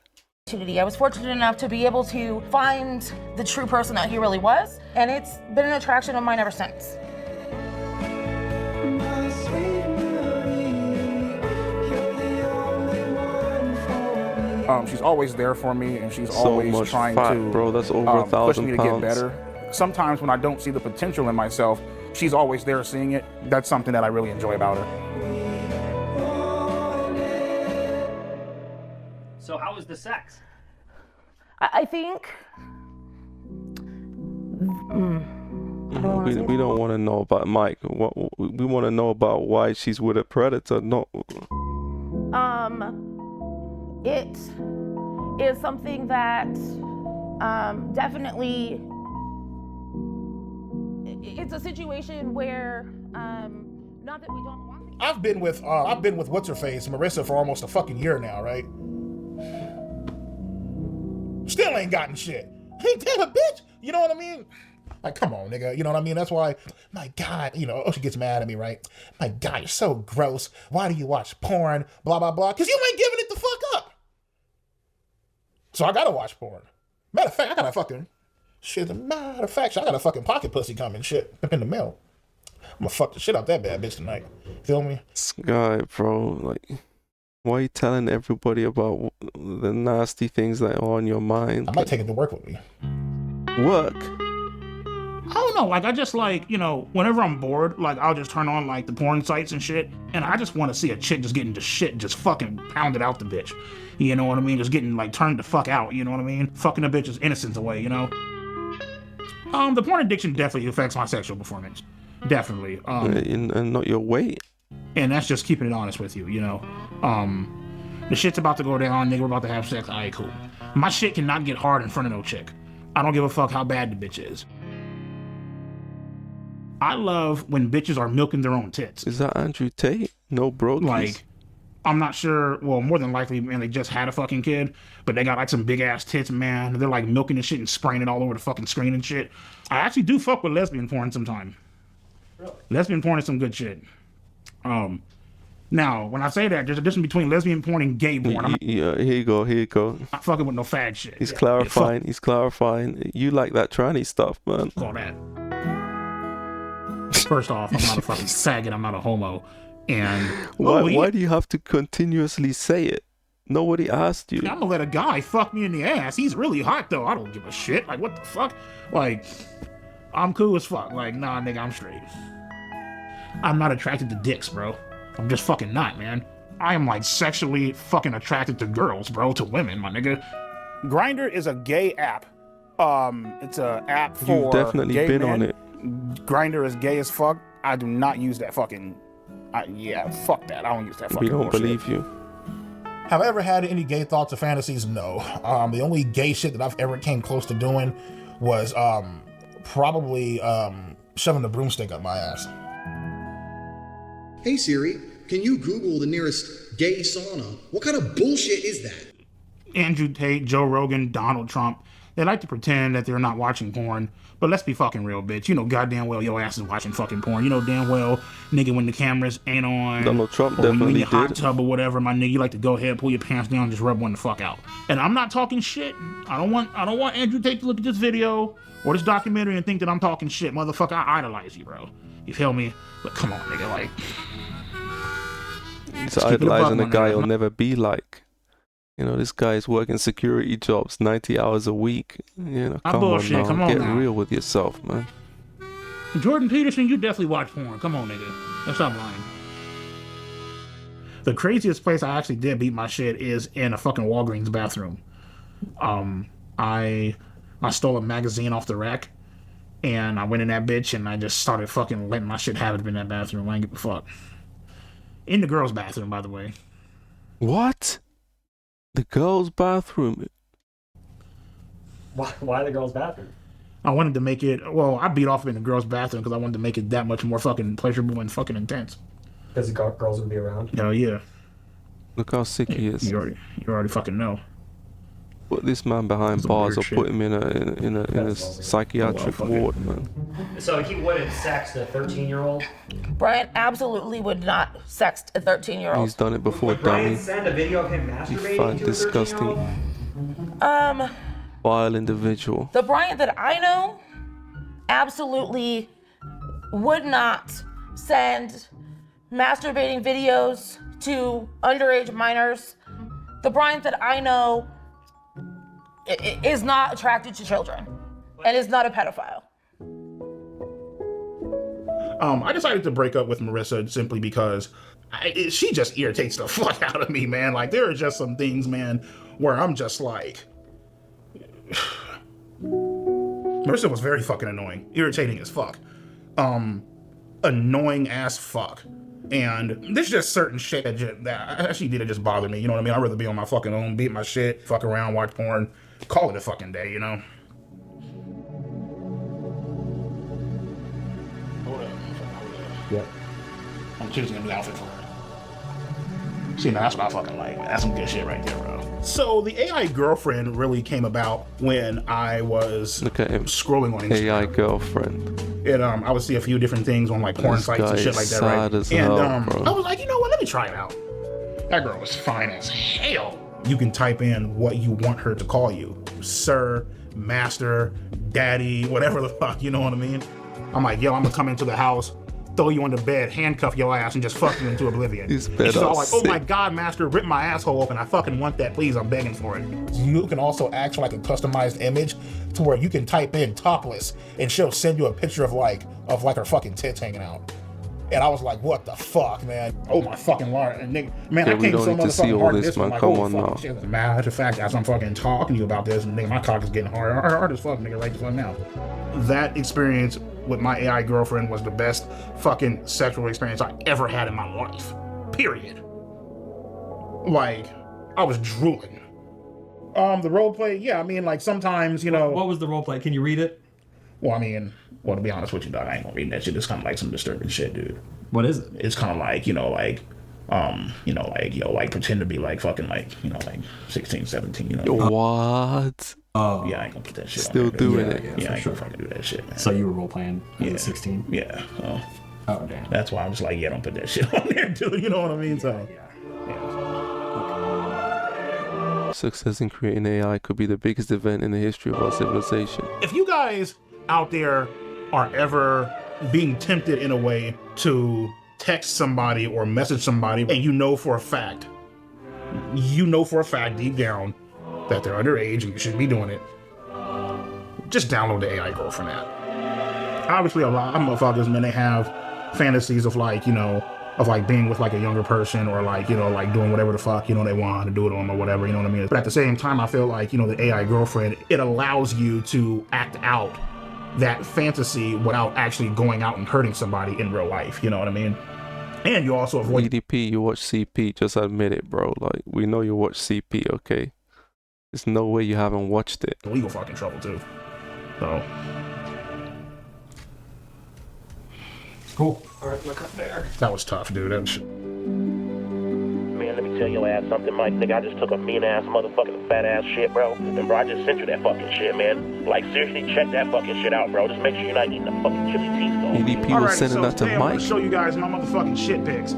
I was fortunate enough to be able to find the true person that he really was, and it's been an attraction of mine ever since. She's always there for me, and she's So always much trying fat, to bro. That's over push me 1,000 to pounds. get better. Sometimes when I don't see the potential in myself, she's always there seeing it. That's something that I really enjoy about her. So how was the sex? I think. We don't want to know about Mike. We want to know about why she's with a predator. Not. It is something that definitely. It's a situation where not that we don't want. I've been with what's her face, Marissa, for almost a fucking year now, right? Still ain't gotten shit. Ain't that a bitch? You know what I mean? Like, come on, nigga. You know what I mean? That's why, my God, you know, she gets mad at me, right? My God, you're so gross. Why do you watch porn? Blah, blah, blah. Because you ain't giving it the fuck up. So I gotta watch porn. Matter of fact, I got a fucking pocket pussy coming shit in the mail. I'm gonna fuck the shit out that bad bitch tonight. Feel me? This guy, bro, like, why are you telling everybody about the nasty things that are on your mind? I might take it to work with me. Work? I don't know, like I just like, you know, whenever I'm bored, like I'll just turn on like the porn sites and shit, and I just want to see a chick just getting the shit just fucking pounded out the bitch. You know what I mean? Just getting like turned the fuck out, you know what I mean? Fucking a bitch's innocence away, you know? The porn addiction definitely affects my sexual performance. Definitely. And not your weight. And that's just keeping it honest with you, you know? The shit's about to go down, nigga, we're about to have sex, alright, cool. My shit cannot get hard in front of no chick. I don't give a fuck how bad the bitch is. I love when bitches are milking their own tits. Is that Andrew Tate? No brokies? Like, I'm not sure, well, more than likely, man, they just had a fucking kid, but they got like some big ass tits, man. They're like milking the shit and spraying it all over the fucking screen and shit. I actually do fuck with lesbian porn sometime. Really? Lesbian porn is some good shit. Now, when I say that, there's a difference between lesbian porn and gay porn. I'm Yeah, here you go. not fucking with no fag shit. He's clarifying. You like that tranny stuff, man. Fuck all that. First off, I'm not a fucking faggot. I'm not a homo. And why do you have to continuously say it? Nobody asked you. I'm gonna let a guy fuck me in the ass. He's really hot though. I don't give a shit. Like, what the fuck? Like, I'm cool as fuck. Like, nah, nigga, I'm straight. I'm not attracted to dicks, bro. I'm just fucking not, man. I am like sexually fucking attracted to girls, bro, to women, my nigga. Grindr is a gay app. It's a app for You've definitely gay been men. on it. Grindr is gay as fuck. I do not use that fucking. Yeah, fuck that. I don't use that fucking. We don't bullshit. believe you. Have I ever had any gay thoughts or fantasies? No. The only gay shit that I've ever came close to doing was probably shoving the broomstick up my ass. Hey Siri, can you Google the nearest gay sauna? What kind of bullshit is that? Andrew Tate, Joe Rogan, Donald Trump. They like to pretend that they're not watching porn, but let's be fucking real, bitch. You know goddamn well your ass is watching fucking porn. You know damn well, nigga, when the cameras ain't on, Donald Trump or when you in definitely your hot did. tub or whatever, my nigga, you like to go ahead, pull your pants down, and just rub one the fuck out. And I'm not talking shit. I don't want Andrew Tate to look at this video or this documentary and think that I'm talking shit, motherfucker. I idolize you, bro. You feel me? But come on, nigga, like. He's Let's keep it a buck, idolizing a my guy nigga. he'll never be like. You know, this guy's working security jobs 90 hours a week. You know, come bullshit. on now. Come on Get now. real with yourself, man. Jordan Peterson, you definitely watch porn. Come on, nigga. Let's stop lying. The craziest place I actually did beat my shit is in a fucking Walgreens bathroom. I stole a magazine off the rack, and I went in that bitch, and I just started fucking letting my shit have it in that bathroom. I ain't give a fuck. In the girls' bathroom, by the way. What? The girls' bathroom? Why the girls' bathroom? I wanted to make it, well, I beat off in the girls' bathroom because I wanted to make it that much more fucking pleasurable and fucking intense. Because the girls would be around. Hell yeah. Look how sick he is. You already fucking know. Put this man behind Some bars or weird put him in a psychiatric ward, man. So he wouldn't sext a 13-year-old? Bryant absolutely would not sext a 13-year-old. He's done it before, Would Bryant dummy. send a video of him You masturbating find to a disgusting, 13-year-old? vile individual. The Bryant that I know absolutely would not send masturbating videos to underage minors. The Bryant that I know is not attracted to children and is not a pedophile. I decided to break up with Marissa simply because she just irritates the fuck out of me, man. Like, there are just some things, man, where I'm just like... Marissa was very fucking annoying. Irritating as fuck. Annoying as fuck. And there's just certain shit that she did that just bother me. You know what I mean? I'd rather be on my fucking own, beat my shit, fuck around, watch porn, call it a fucking day, you know? Hold up. Yep. I'm choosing a new outfit for her. See, now that's what I fucking like, man. That's some good shit right there, bro. So the AI girlfriend really came about when I was Look at him. scrolling on Instagram. AI girlfriend. And I would see a few different things on like porn This sites and guy shit is like that, sad right? as And hell, bro. I was like, you know what? Let me try it out. That girl was fine as hell. You can type in what you want her to call you. Sir, master, daddy, whatever the fuck, you know what I mean? I'm like, yo, I'm gonna come into the house, throw you on the bed, handcuff your ass, and just fuck you into oblivion. These And bed she's all are like, oh my sick. God, master, rip my asshole open. I fucking want that, please. I'm begging for it. You can also ask for like a customized image to where you can type in topless and she'll send you a picture of like her fucking tits hanging out. And I was like, what the fuck, man? Oh my fucking Lord. And nigga, man, Yeah, I we came don't so need to see motherfucking all hard at this, this one. man. Like, Come oh, on fucking now. shit. Matter of fact, as I'm fucking talking to you about this, nigga, my cock is getting hard as fuck, nigga, right the fuck now. That experience with my AI girlfriend was the best fucking sexual experience I ever had in my life. Period. Like, I was drooling. The role play, yeah, I mean, like sometimes, you know. What was the role play? Can you read it? Well, I mean, to be honest with you, dog, I ain't gonna read that shit. It's kind of like some disturbing shit, dude. What is it? It's kind of like, pretend to be like fucking like, 16, 17, you know. What? Oh. Yeah, I ain't gonna put that shit Still on there, doing dude. it. Yeah, I ain't gonna fucking do that shit, man. So you were role playing as a 16? Yeah. Oh, damn. That's why I'm just like, yeah, don't put that shit on there, dude. You know what I mean? So, Success in creating AI could be the biggest event in the history of our civilization. if you guys out there are ever being tempted in a way to text somebody or message somebody, and you know for a fact deep down that they're underage and you shouldn't be doing it, just download the AI Girlfriend app. Obviously, a lot of motherfuckers, man, they have fantasies of like, you know, of like being with like a younger person or like, you know, like doing whatever the fuck, you know, they want to do it on or whatever, you know what I mean? But at the same time, I feel like, you know, the AI Girlfriend, it allows you to act out that fantasy without actually going out and hurting somebody in real life, you know what I mean? And you also avoid EDP, you watch CP, just admit it, bro. Like, we know you watch CP, okay? There's no way you haven't watched it. legal fucking trouble too. So. Cool. All right, look up there. That was tough, dude. That was... Man, let me tell your ass something, Mike. Nigga, I just took a mean ass motherfucking fat ass shit, bro. And bro, I just sent you that fucking shit, man. Like, seriously, check that fucking shit out, bro. Just make sure you're not eating the fucking chili teaspoon. EDP was sending that to I'm Mike. gonna show you guys my motherfucking shit pics.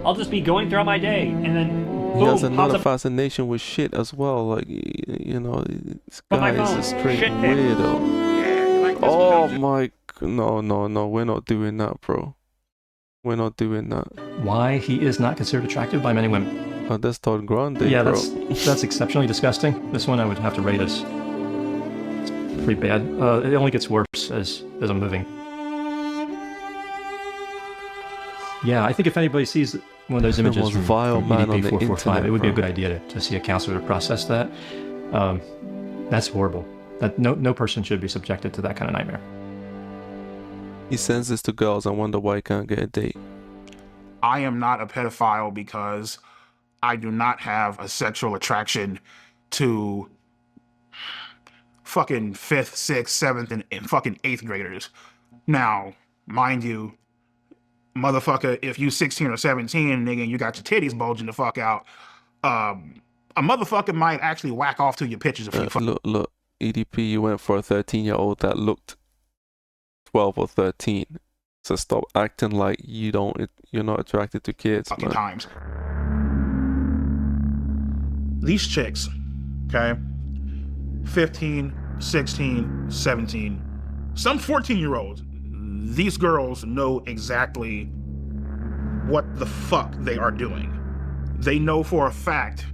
I'll just be going throughout my day, and then He has boom, another pops up. fascination with shit as well. Like, you know, this But my guy is phone, a straight shit pic. weirdo. Oh my, no, we're not doing that, bro. We're not doing that. Why he is not considered attractive by many women. Oh, that's Todd Grande, Yeah, bro. that's exceptionally disgusting. This one I would have to rate as pretty bad. It only gets worse as I'm moving. Yeah, I think if anybody sees one of those The images most from, vile man on the EDP445, internet, it would be a bro. good idea to see a counselor to process that. That's horrible. That no person should be subjected to that kind of nightmare. He sends this to girls and wonder why he can't get a date. I am not a pedophile because I do not have a sexual attraction to fucking 5th, 6th, 7th, and fucking 8th graders. Now, mind you, motherfucker, if you 16 or 17, nigga, and you got your titties bulging the fuck out, a motherfucker might actually whack off to your pictures if you Look, EDP, you went for a 13-year-old that looked 12 or 13. So stop acting like you're not attracted to kids, fucking man. times. These chicks, okay, 15, 16, 17, some 14-year-olds, these girls know exactly what the fuck they are doing. They know for a fact,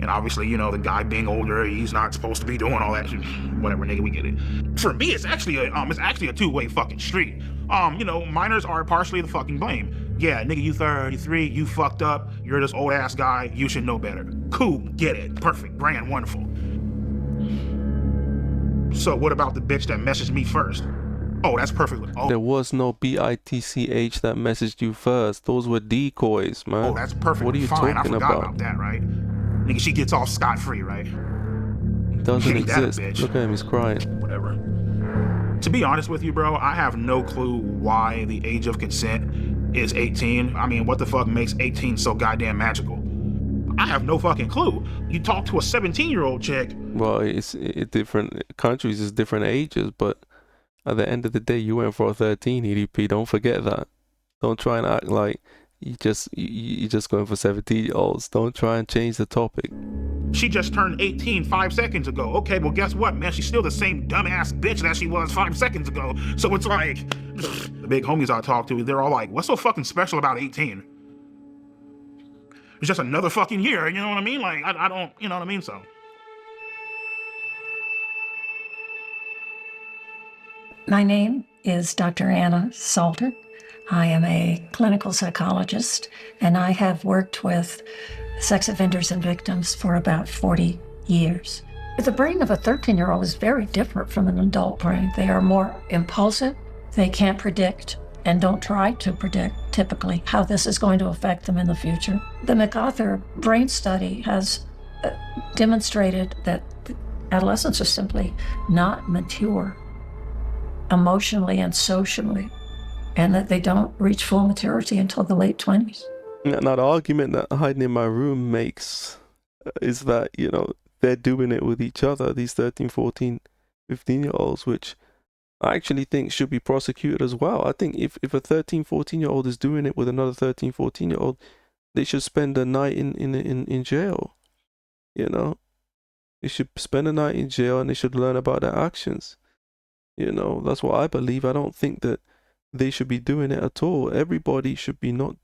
and obviously, you know, the guy being older, he's not supposed to be doing all that shit. Whatever, nigga, we get it. For me, it's actually a two-way fucking street. You know, minors are partially the fucking blame. Yeah, nigga, you 33, you fucked up, you're this old ass guy, you should know better. Cool, get it, perfect, grand, wonderful. So what about the bitch that messaged me first? Oh, that's perfect. Oh, There was no BITCH that messaged you first. Those were decoys, man. oh, that's perfect. What are you Fine, I talking forgot about? that, right? Nigga, she gets off scot-free, right? Doesn't Ain't that a exist. bitch? Look at him, he's crying. Whatever. To be honest with you, bro, I have no clue why the age of consent is 18. I mean, what the fuck makes 18 so goddamn magical? I have no fucking clue. You talk to a 17-year-old chick. Well, it's different countries, it's different ages, but at the end of the day, you went for a 13 EDP. Don't forget that. Don't try and act like you just going for 17-year-olds. Don't try and change the topic. She just turned 18 5 seconds ago. Okay, well, guess what, man? She's still the same dumbass bitch that she was 5 seconds ago. So it's like, the big homies I talk to, they're all like, what's so fucking special about 18? It's just another fucking year, you know what I mean? Like, I don't, you know what I mean? So. My name is Dr. Anna Salter. I am a clinical psychologist, and I have worked with sex offenders and victims for about 40 years. The brain of a 13-year-old is very different from an adult brain. They are more impulsive. They can't predict and don't try to predict typically how this is going to affect them in the future. The MacArthur brain study has demonstrated that adolescents are simply not mature emotionally and socially, and that they don't reach full maturity until the late 20s. Now, the argument that Hiding in My Room makes is that, you know, they're doing it with each other, these 13, 14, 15-year-olds, which I actually think should be prosecuted as well. I think if a 13, 14-year-old is doing it with another 13, 14-year-old, they should spend a night in jail. You know, they should spend a night in jail and they should learn about their actions. You know, that's what I believe. I don't think that they should be doing it at all. Everybody should be not,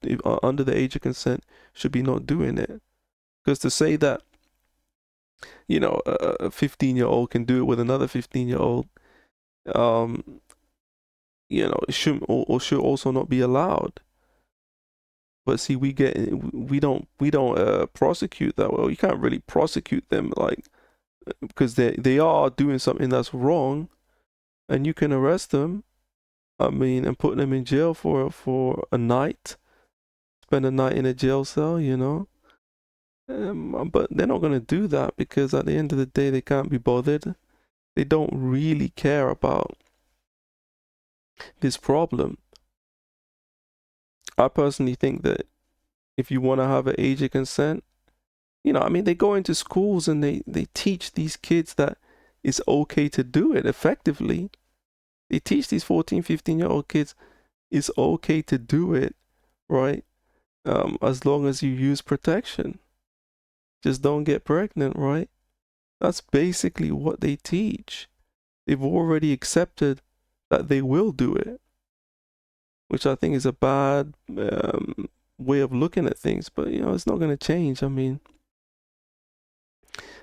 under the age of consent, should be not doing it. Because to say that, you know, a 15-year-old can do it with another 15-year-old, you know, it shouldn't or should also not be allowed. But see, we don't prosecute that well. You can't really prosecute them, like, because they are doing something that's wrong, and you can arrest them. I mean, and put them in jail for a night, spend a night in a jail cell, you know. But they're not gonna do that because at the end of the day, they can't be bothered. They don't really care about this problem. I personally think that if you want to have an age of consent, you know, I mean, they go into schools and they teach these kids that it's okay to do it effectively. They teach these 14, 15-year-old kids it's okay to do it, right? As long as you use protection. Just don't get pregnant, right? That's basically what they teach. They've already accepted that they will do it, which I think is a bad way of looking at things. But, you know, it's not going to change. I mean,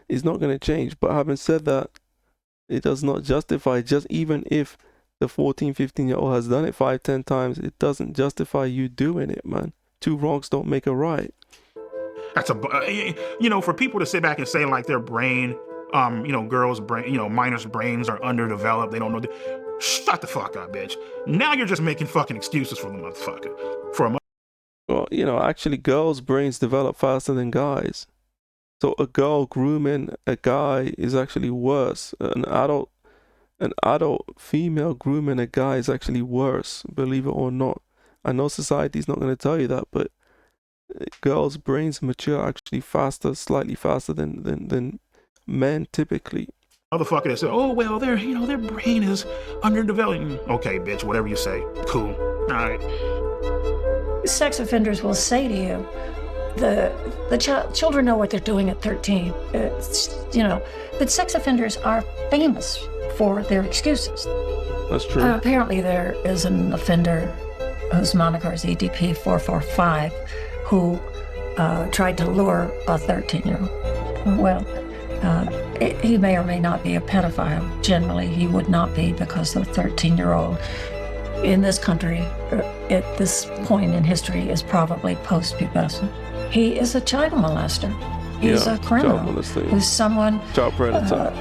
it's not going to change. But having said that, it does not justify, just even if the 14, 15-year-old has done it 5, 10 times, it doesn't justify you doing it, man. 2 wrongs don't make a right. That's you know, for people to sit back and say like their brain, you know, girls' brain, you know, minors' brains are underdeveloped, they don't know. Shut the fuck up, bitch. Now you're just making fucking excuses for the motherfucker. Well, you know, actually, girls' brains develop faster than guys. So a girl grooming a guy is actually worse. An adult female grooming a guy is actually worse, believe it or not. I know society's not going to tell you that, but girls' brains mature actually faster, slightly faster than men typically. Motherfucker that said, oh, well, their brain is underdeveloped. Okay, bitch, whatever you say. Cool. All right. Sex offenders will say to you, the children know what they're doing at 13. You know, but sex offenders are famous for their excuses. That's true. Apparently there is an offender whose moniker is EDP445 who tried to lure a 13-year-old. Well, he may or may not be a pedophile. Generally, he would not be, because the 13-year-old in this country at this point in history is probably post-pubescent. He is a child molester. He's a criminal who's someone child predator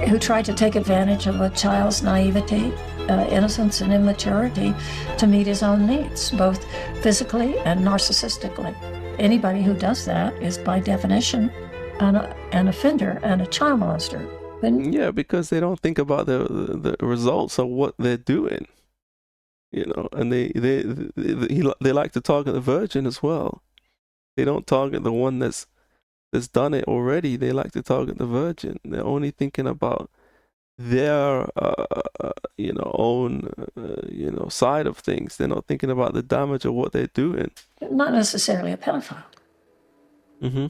who tried to take advantage of a child's naivety, innocence, and immaturity to meet his own needs, both physically and narcissistically. Anybody who does that is, by definition, an offender and a child molester. Yeah, because they don't think about the results of what they're doing, you know, and they like to target the virgin as well. They don't target the one that's done it already. They like to target the virgin. They're only thinking about their you know, own you know, side of things. They're not thinking about the damage of what they're doing. Not necessarily a pedophile. Mm-hmm.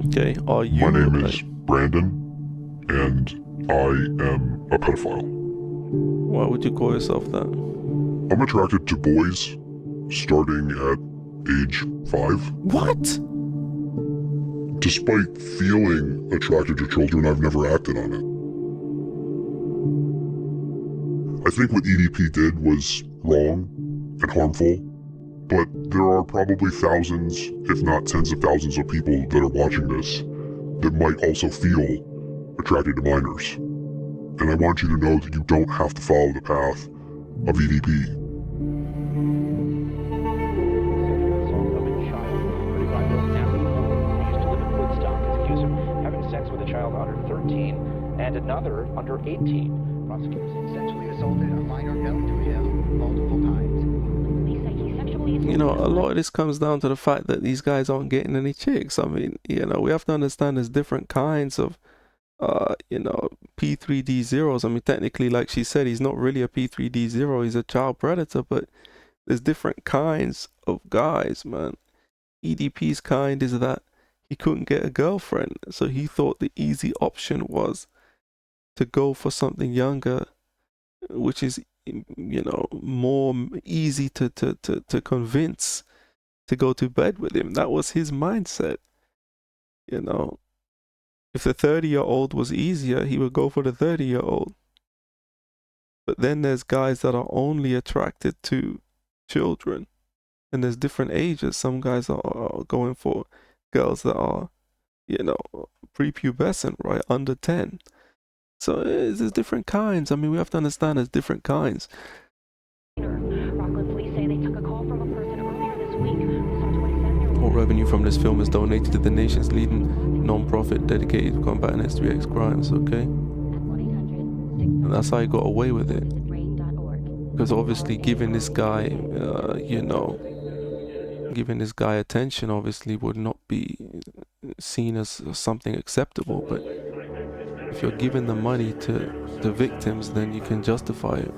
Okay, are you... My name is Brandon, and I am a pedophile. Why would you call yourself that? I'm attracted to boys starting at age 5. What? Despite feeling attracted to children, I've never acted on it. I think what EDP did was wrong and harmful, but there are probably thousands, if not tens of thousands of people that are watching this that might also feel attracted to minors. And I want you to know that you don't have to follow the path of EDP. Having sex with a child under 13 and another under 18. Prosecutors essentially assaulted a minor known to him multiple times. Police say he sexually you know, a lot of this comes down to the fact that these guys aren't getting any chicks. I mean, you know, we have to understand there's different kinds of, you know, P3D0s. I mean, technically, like she said, he's not really a P3D0. He's a child predator, but there's different kinds of guys, man. EDP's kind is that he couldn't get a girlfriend, so he thought the easy option was to go for something younger, which is, you know, more easy to convince to go to bed with him. That was his mindset. You know, if the 30-year-old was easier, he would go for the 30-year-old. But then there's guys that are only attracted to children, and there's different ages. Some guys are going for girls that are, you know, prepubescent, right, under 10. So there's different kinds. I mean, we have to understand there's different kinds. All revenue from this film is donated to the nation's leading non-profit dedicated to combating S3X crimes, okay? And that's how he got away with it. Because obviously giving this guy, you know, giving this guy attention obviously would not be seen as something acceptable, but if you're giving the money to the victims, then you can justify it.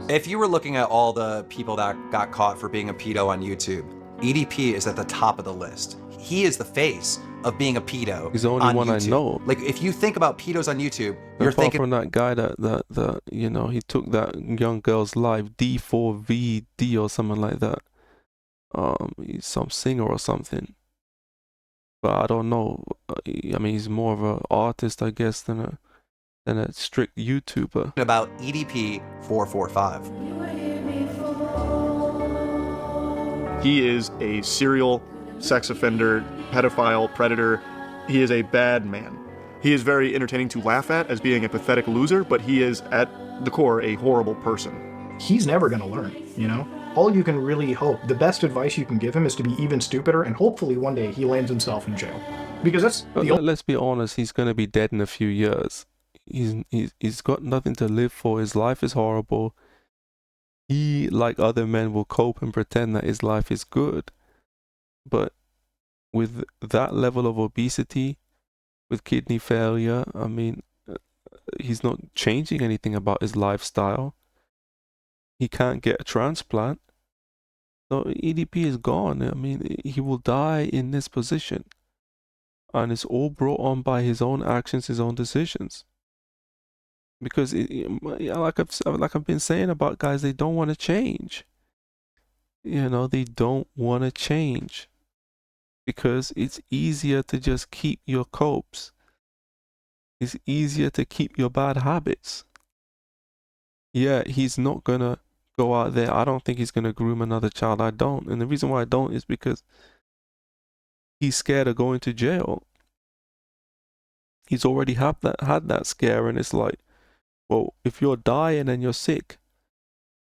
If you were looking at all the people that got caught for being a pedo on YouTube, EDP is at the top of the list. He is the face of being a pedo. He's the only one YouTube. I know. Like, if you think about pedos on YouTube, you're Apart thinking from that guy that you know, he took that young girl's life, D4VD or something like that. He's some singer or something. But I don't know. I mean, he's more of an artist, I guess, than a strict YouTuber. about EDP445. He is a serial sex offender, pedophile, predator. He is a bad man. He is very entertaining to laugh at as being a pathetic loser, but he is, at the core, a horrible person. He's never going to learn, you know? All you can really hope, the best advice you can give him is to be even stupider, and hopefully one day he lands himself in jail. Because that's the only... Let's be honest, he's going to be dead in a few years. He's got nothing to live for. His life is horrible. He, like other men, will cope and pretend that his life is good. But with that level of obesity, with kidney failure, I mean, he's not changing anything about his lifestyle. He can't get a transplant. So EDP is gone. I mean, he will die in this position. And it's all brought on by his own actions, his own decisions. Because, like I've been saying about guys, they don't want to change. You know, they don't want to change. Because it's easier to just keep your copes. It's easier to keep your bad habits. Yeah, he's not going to go out there. I don't think he's going to groom another child. I don't. And the reason why I don't is because he's scared of going to jail. He's already had that scare, and it's like, well, if you're dying and you're sick,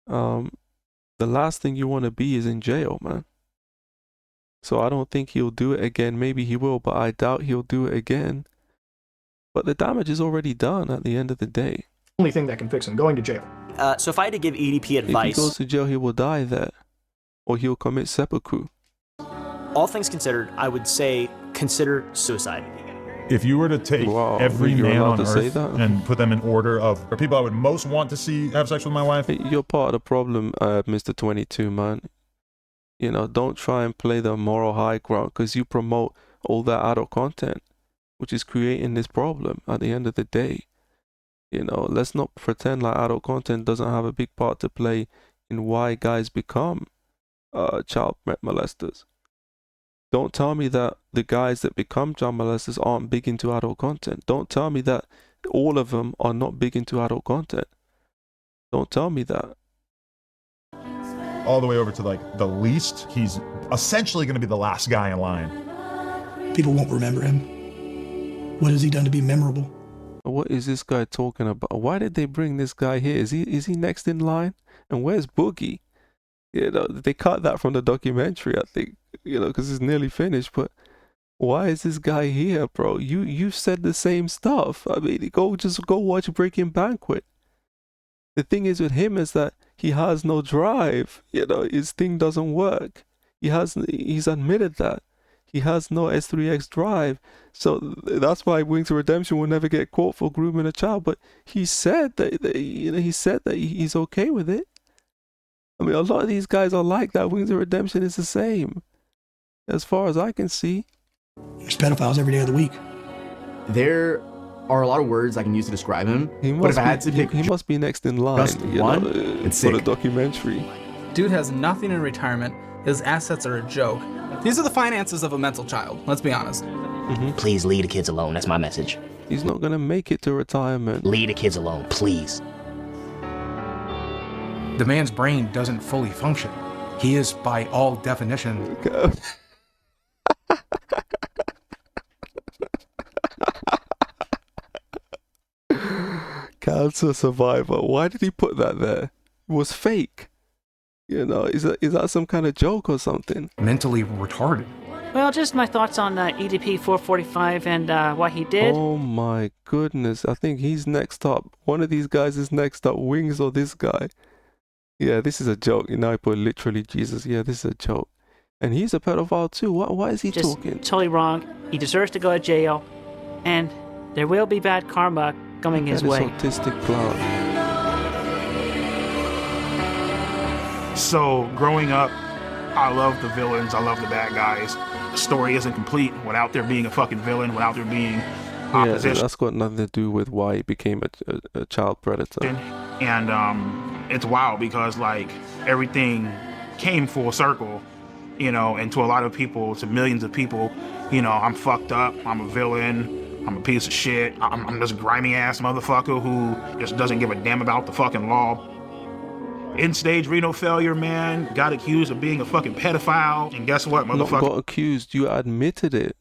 the last thing you want to be is in jail, man. So I don't think he'll do it again. Maybe he will, but I doubt he'll do it again. But the damage is already done at the end of the day. only thing that can fix him, going to jail. So if I had to give EDP advice... If he goes to jail, he will die there. Or he'll commit seppuku. All things considered, I would say consider suicide. If you were to take every man on earth and put them in order of people I would most want to see have sex with my wife. You're part of the problem, Mr. 22, man. You know, don't try and play the moral high ground because you promote all that adult content, which is creating this problem at the end of the day. You know, let's not pretend like adult content doesn't have a big part to play in why guys become child molesters. Don't tell me that the guys that become child molesters aren't big into adult content. Don't tell me that all of them are not big into adult content. Don't tell me that. All the way over to like the least, he's essentially going to be the last guy in line. People won't remember him. What has he done to be memorable? What is this guy talking about? Why did they bring this guy here? Is he next in line? And where's Boogie? You know, they cut that from the documentary, I think, you know, because it's nearly finished. But why is this guy here, bro? You said the same stuff. I mean, just go watch Breaking Banquet. The thing is with him is that he has no drive. You know, his thing doesn't work. He's admitted that. He has no S3X drive. So that's why Wings of Redemption will never get caught for grooming a child. But he said that he's okay with it. I mean, a lot of these guys are like that. Wings of Redemption is the same, as far as I can see. There's pedophiles every day of the week. There are a lot of words I can use to describe him. But if I had to pick he must be next in line. Just one, it's for the sick. documentary. Dude has nothing in retirement. His assets are a joke. These are the finances of a mental child, let's be honest. Please leave the kids alone. That's my message. He's not going to make it to retirement. Leave the kids alone, please. The man's brain doesn't fully function. He is, by all definition... Cancer survivor. Why did he put that there? It was fake. You know, is that some kind of joke or something? Mentally retarded. Well, just my thoughts on EDP445 and what he did. Oh my goodness. I think he's next up. One of these guys is next up. Wings or this guy. Yeah, this is a joke. You know, I put literally Jesus. Yeah, this is a joke. And he's a pedophile too. Why is he just talking? Totally wrong. He deserves to go to jail. And there will be bad karma coming his way. Autistic clown. So growing up, I love the villains. I love the bad guys. The story isn't complete without there being a fucking villain, without there being opposition. Yeah, that's got nothing to do with why he became a child predator. And it's wild because like everything came full circle, you know, and to a lot of people, to millions of people, you know, I'm fucked up. I'm a villain. I'm a piece of shit. I'm this grimy ass motherfucker who just doesn't give a damn about the fucking law. In-stage renal failure, man. Got accused of being a fucking pedophile. And guess what, motherfucker? Not got accused. You admitted it.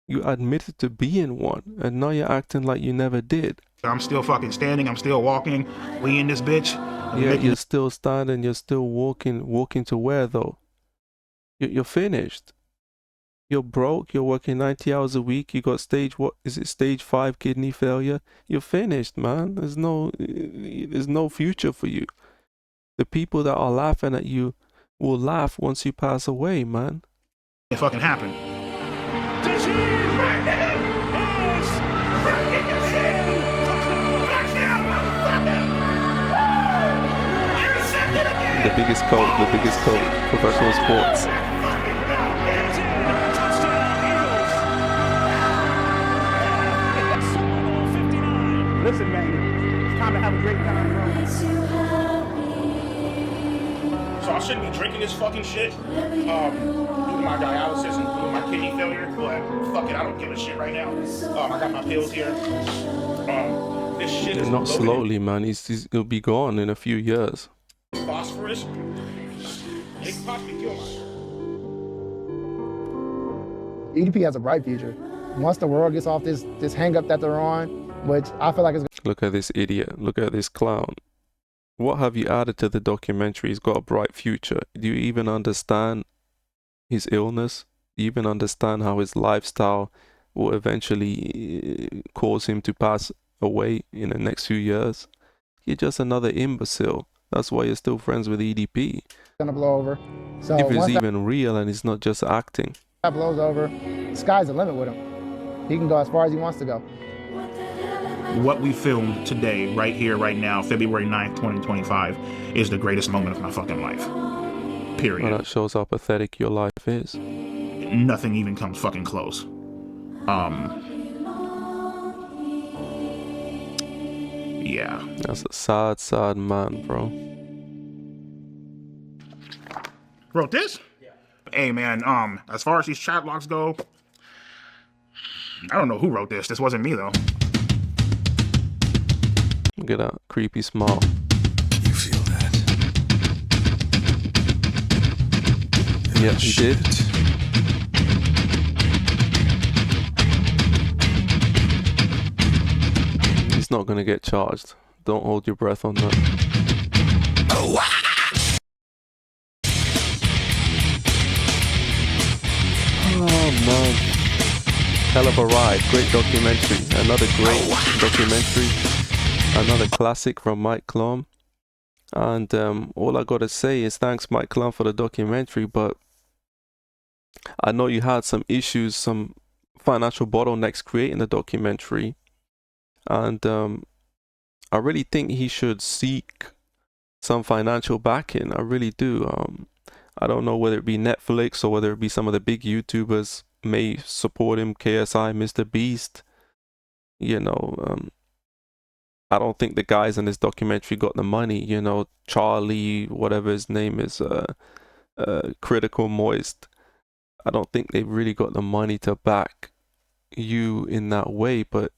You admitted to being one. And now you're acting like you never did. I'm still fucking standing. I'm still walking. We in this bitch. Yeah, you're still standing. You're still walking. Walking to where, though? You're finished. You're broke. You're working 90 hours a week. You got stage 5 kidney failure. You're finished, man. There's no future for you. The people that are laughing at you will laugh once you pass away, man. It fucking happened. The biggest cult, professional sports. Listen, man, it's time to have a great time, bro. So I shouldn't be drinking this fucking shit due to my dialysis and due to my kidney failure, but fuck it, I don't give a shit right now. I got my pills here. This shit is not slowly, man. He'll be gone in a few years. Phosphorus. It could possibly kill myself. EDP has a bright future. Once the world gets off this hang up that they're on, which I feel like is... Look at this idiot. Look at this clown. What have you added to the documentary? He's got a bright future. Do you even understand his illness? Do you even understand how his lifestyle will eventually cause him to pass away in the next few years? You're just another imbecile. That's why you're still friends with EDP. Gonna blow over. So if it's even real and it's not just acting. That blows over, the sky's the limit with him. He can go as far as he wants to go. What we filmed today, right here, right now, February 9th, 2025, is the greatest moment of my fucking life. Period. Well, that shows how pathetic your life is. Nothing even comes fucking close. Yeah. That's a sad, sad man, bro. Wrote this? Yeah. Hey, man, as far as these chat logs go, I don't know who wrote this. This wasn't me, though. Look at that creepy smile. Can you feel that? Yeah, he did. He's not gonna get charged. Don't hold your breath on that. Oh man. Hell of a ride. Great documentary. Another great documentary. Another classic from Mike Clum. And all I gotta say is thanks, Mike Clum, for the documentary. But I know you had some issues, some financial bottlenecks creating the documentary, and I really think he should seek some financial backing. I really do. I don't know whether it be Netflix or whether it be some of the big YouTubers may support him, KSI, Mr. Beast. You know, I don't think the guys in this documentary got the money. You know, Charlie, whatever his name is, Critical Moist. I don't think they've really got the money to back you in that way. But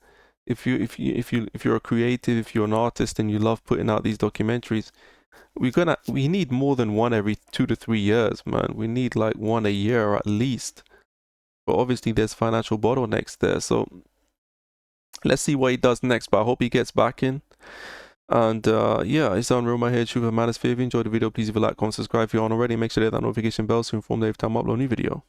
if you're a creative, if you're an artist and you love putting out these documentaries, we need more than one every 2 to 3 years, man. We need like one a year at least. But obviously there's financial bottlenecks there, so let's see what he does next. But I hope he gets back in. And yeah, it's Unreal, my head, Truth and Manosphere. If you enjoyed the video, please leave a like, comment, subscribe if you aren't already. Make sure to hit that notification bell so you're informed every time I upload a new video.